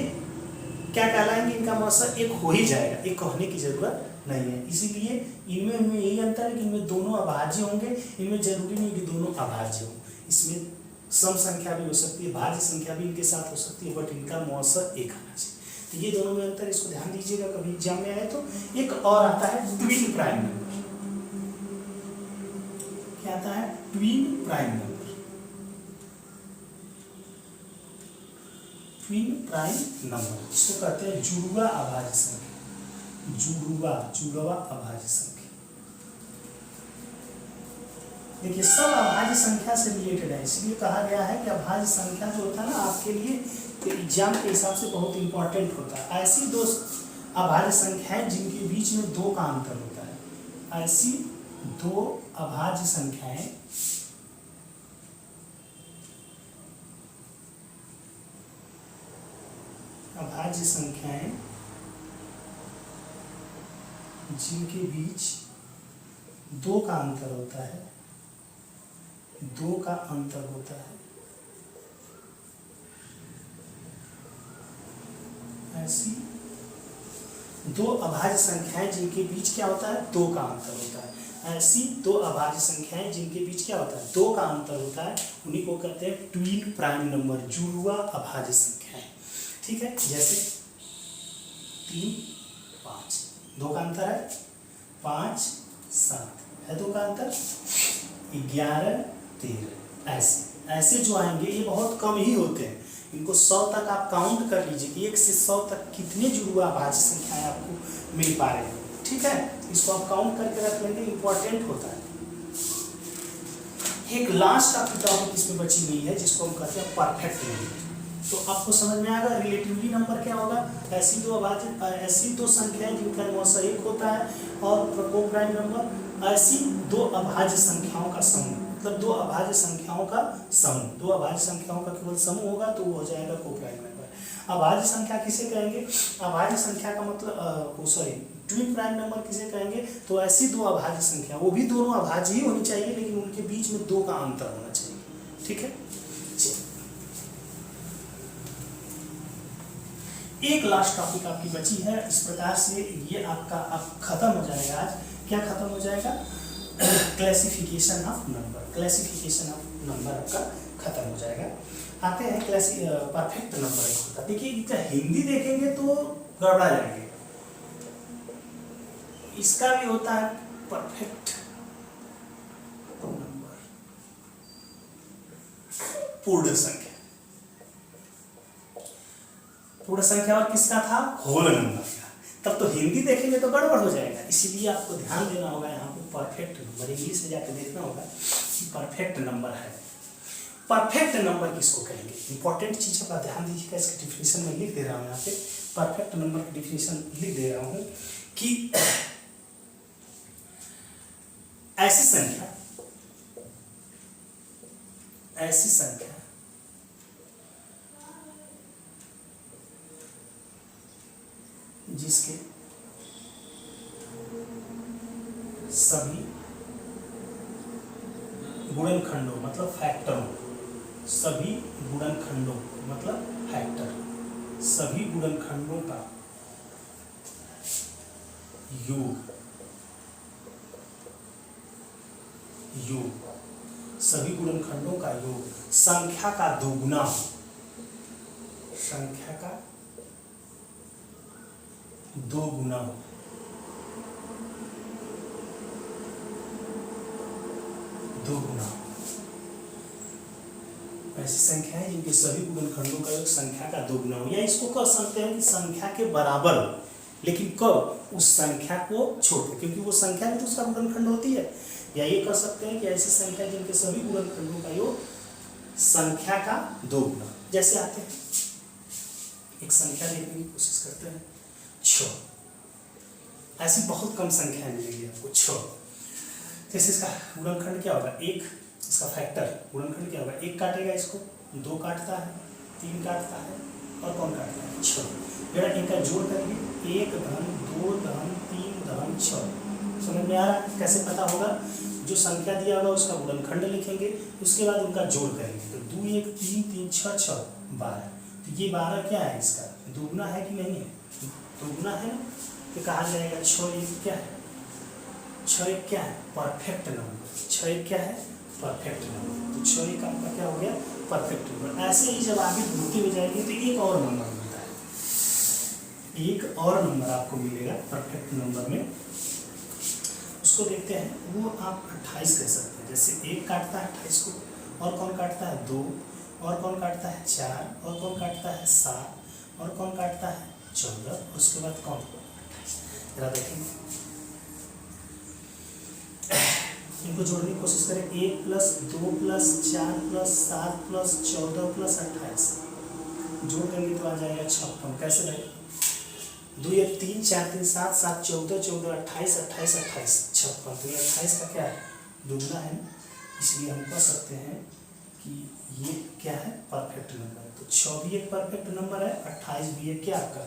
क्या कहलाएंगे? इनका मौसा एक हो ही जाएगा, एक कहने की जरूरत नहीं है। इसीलिए इनमें यही अंतर है कि इनमें दोनों अभाज्य होंगे, इनमें जरूरी नहीं कि दोनों अभाज्य हो। इसमें सम संख्या भी हो सकती है, भाज्य संख्या भी इनके साथ हो सकती है, बट इनका मौसा एक आना चाहिए। तो ये दोनों में अंतर, इसको ध्यान दीजिएगा कभी एग्जाम में आए तो। एक और आता है ट्विन प्राइम नंबर। क्या आता है? Twin prime number. Twin prime number इसको कहते हैं जुड़वा अभाज्य संख्या। जुड़वा अभाज्य संख्या। देखिए सब अभाज्य संख्या से रिलेटेड है, इसलिए कहा गया है कि अभाज्य संख्या जो होता है ना आपके लिए एग्जाम के हिसाब से बहुत इंपॉर्टेंट होता है। ऐसी दो अभाज्य संख्याएं जिनके बीच में 2 का अंतर होता है, ऐसी दो अभाज्य संख्याएं जिनके बीच 2 का अंतर होता है, 2 का अंतर होता है, ऐसी दो अभाज्य संख्याएं जिनके बीच क्या होता है? 2 का अंतर होता है। ऐसी दो अभाज्य संख्याएं जिनके बीच क्या होता है? 2 का अंतर होता है, उन्हीं को कहते हैं ट्विन प्राइम नंबर, जुड़वा अभाज्य संख्याएं। ठीक है, जैसे 3 5 2 का अंतर है, 5 7 है 2 का अंतर, 11 13। ऐसे जो आएंगे ये बहुत कम ही होते हैं। इनको 100 तक आप काउंट कर लीजिए, 1 से 100 तक कितने जुड़वा अभाज्य संख्याएं आपको मिल पा रहे हैं। ठीक है, इसको आप काउंट करके रख लेंगे, इंपॉर्टेंट होता है। एक लास्ट आपकी टॉपिक इसमें बची हुई है जिसको हम कहते हैं परफेक्ट नंबर। तो आपको समझ में आएगा रिलेटिवली नंबर क्या होगा, ऐसी दो संख्याएं जिनका मौसा एक होता है, और को प्राइम नंबर ऐसी दो अभाज्य संख्याओं का समूह, मतलब दो अभाज्य संख्याओं का समूह, दो अभाज्य संख्याओं का केवल समूह होगा तो वो हो जाएगा को प्राइम नंबर। अभाज्य संख्या किसे कहेंगे, अभाज्य संख्या का मतलब ट्विन प्राइम नंबर किसे कहेंगे, तो ऐसी दो अभाज्य संख्या, वो भी दोनों अभाज्य ही होनी चाहिए लेकिन उनके बीच में दो का अंतर होना चाहिए। ठीक है, एक लास्ट टॉपिक आपकी बची है। इस प्रकार से ये आपका खत्म हो जाएगा आज। क्या खत्म हो जाएगा, classification of number, classification of number आपका खत्म हो जाएगा। आते हैं परफेक्ट नंबर एक होता है। देखिए हिंदी देखेंगे तो गड़बड़ा जाएंगे, इसका भी होता है परफेक्ट नंबर, पूर्ण संख्या। पूर्ण संख्या और किसका था, होल नंबर का। तब तो हिंदी देखेंगे तो गड़बड़ हो जाएगा, इसीलिए आपको ध्यान देना होगा यहाँ पे परफेक्ट नंबर, इंग्लिश में जाकर देखना होगा कि परफेक्ट नंबर है। परफेक्ट नंबर किसको कहेंगे, इंपॉर्टेंट चीज का ध्यान दीजिएगा। इसका डिफिनेशन मैं लिख दे रहा हूँ यहाँ पे, परफेक्ट नंबर की डिफिनेशन लिख दे रहा हूँ कि ऐसी संख्या जिसके सभी गुणनखंडों मतलब फैक्टरों, सभी गुणनखंडों मतलब फैक्टर, सभी गुणनखंडों का योग, सभी गुणनखंडों का योग संख्या का दोगुना हो, संख्या का दोगुना हो, दोगुना हो। ऐसी संख्या है जिनके सभी गुणनखंडों का योग संख्या का दोगुना हो, या इसको कह सकते हैं कि संख्या के बराबर हो, लेकिन कब, उस संख्या को छोड़कर, क्योंकि वो संख्या भी तो उसका गुणनखंड होती है। या ये कह सकते हैं कि ऐसी संख्या जिनके सभी गुणनखंडों का योग संख्या का दोगुना। जैसे आते हैं एक संख्या देखने की कोशिश करते हैं, 6। ऐसी बहुत कम संख्या मिलेगी आपको 6। जैसे इसका गुणनखंड क्या होगा, 1, इसका फैक्टर गुणनखंड क्या होगा, 1 काटेगा इसको, 2 काटता है, 3 काटता है, और कौन काटता है, 6। जरा इनका जोड़ करेंगे, 1 धन 2 धन 3 धन 6। समझ में आ रहा है, कैसे पता होगा, जो संख्या दिया होगा उसका गुणनखंड लिखेंगे, उसके बाद उनका जोड़ करेंगे। तो 2 1 3 3 6 6 12। तो ये 12 क्या है, इसका दोगुना है कि नहीं है, दोगुना है ना, तो कहा जाएगा 6 1 क्या है, 6 1 क्या है, परफेक्ट नंबर। 6 1 क्या है, परफेक्ट नंबर। तो 6 1 आपका क्या हो गया, परफेक्ट नंबर। ऐसे ही जब आगे बढ़ते हुए जाएंगे तो एक और नंबर मिलता है, एक और नंबर आपको मिलेगा परफेक्ट नंबर में, उसको देखते हैं। वो आप 28 कह सकते हैं। जैसे 1 काटता है 28 को, और कौन काटता है 2, और कौन काटता है 4, और कौन काटता है 7, और कौन काटता है 14, और उसके बाद कौन 28। जरा देखेंगे, इनको जोड़ने की कोशिश करें। 1 + 2 + 4 + 7 + 14 + 28 जोड़ देंगे तो आ जाएगा 56। कैसे भाई, 2 1 3 4 3 7 7 14 14 28 28 28 56। तो ये 28 का क्या है, दोगुना है ना, इसलिए हम कह सकते हैं कि ये क्या है, परफेक्ट नंबर है। तो 6 भी एक परफेक्ट नंबर है, 28 भी एक क्या आपका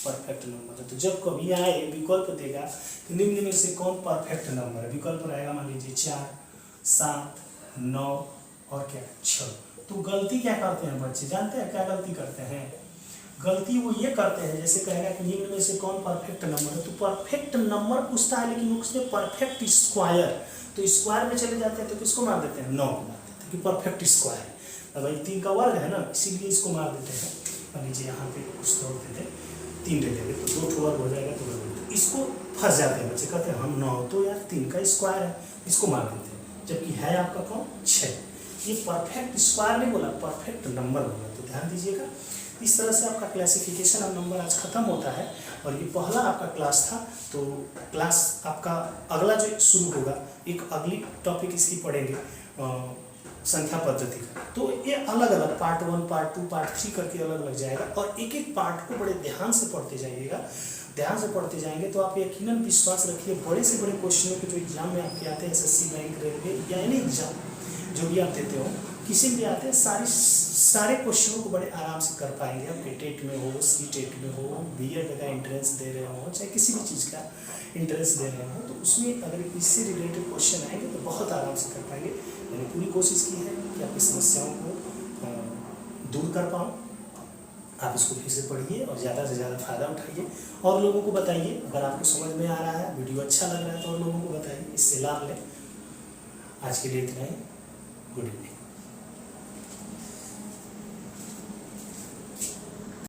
परफेक्ट नंबर है। तो जब कभी आए विकल्प देगा तो निम्न में से कौन परफेक्ट नंबर है, विकल्प रहेगा मान लीजिए 4 7 9 और क्या 6। तो गलती क्या करते हैं बच्चे, जानते हैं क्या गलती करते हैं, गलती वो ये करते हैं, जैसे कहेगा कि निम्न में से कौन परफेक्ट नंबर है, तो परफेक्ट नंबर पूछता है लेकिन उसमें परफेक्ट स्क्वायर, तो स्क्वायर में चले जाते हैं तो किसको मार देते हैं, 9 को मार देते हैं कि परफेक्ट स्क्वायर है। अब भाई 3 का वर्ग है ना, इसीलिए इसको मार देते हैं। मान लीजिए यहाँ पे कुछ तोड़ देते हैं, 3 ले लेंगे तो 2 वर्ग हो जाएगा, तो इसको फंस जाते हैं बच्चे, कहते हैं हम 9 तो यार 3 का स्क्वायर है, इसको मार देते हैं, जबकि है आपका कौन 6। ये परफेक्ट स्क्वायर नहीं बोला, परफेक्ट नंबर बोला। तो ध्यान दीजिएगा, इस तरह से आपका क्लासिफिकेशन ऑफ नंबर आज खत्म होता है। और ये पहला आपका क्लास था। तो क्लास आपका अगला जो शुरू होगा, एक अगली टॉपिक इसकी पढ़ेंगे संख्या पद्धति का। तो ये अलग अलग पार्ट 1, पार्ट 2, पार्ट 3 करके अलग अलग जाएगा, और एक एक पार्ट को बड़े ध्यान से पढ़ते जाइएगा। ध्यान से पढ़ते जाएंगे तो आप यकीनन विश्वास रखिए, बड़े से बड़े क्वेश्चनों के जो एग्जाम में आपके आते हैं, एसएससी, बैंक, रेलवे या एनी एग्जाम जो भी आप देते हो, किसी भी आते हैं, सारे क्वेश्चनों को बड़े आराम से कर पाएंगे आप। टेट में हो, सी टेट में हो, बीएड का एंट्रेंस दे रहे हो, चाहे किसी भी चीज़ का एंट्रेंस दे रहे हो, तो उसमें अगर इससे रिलेटेड क्वेश्चन आएंगे तो बहुत आराम से कर पाएंगे। मैंने पूरी कोशिश की है कि आपकी समस्याओं को दूर कर पाऊँ। आप इसको फिर से पढ़िए और ज़्यादा से ज़्यादा फ़ायदा उठाइए, और लोगों को बताइए। अगर आपको समझ में आ रहा है, वीडियो अच्छा लग रहा है, तो और लोगों को बताइए, इससे लाभ लें। आज के लिए इतना ही। Good evening.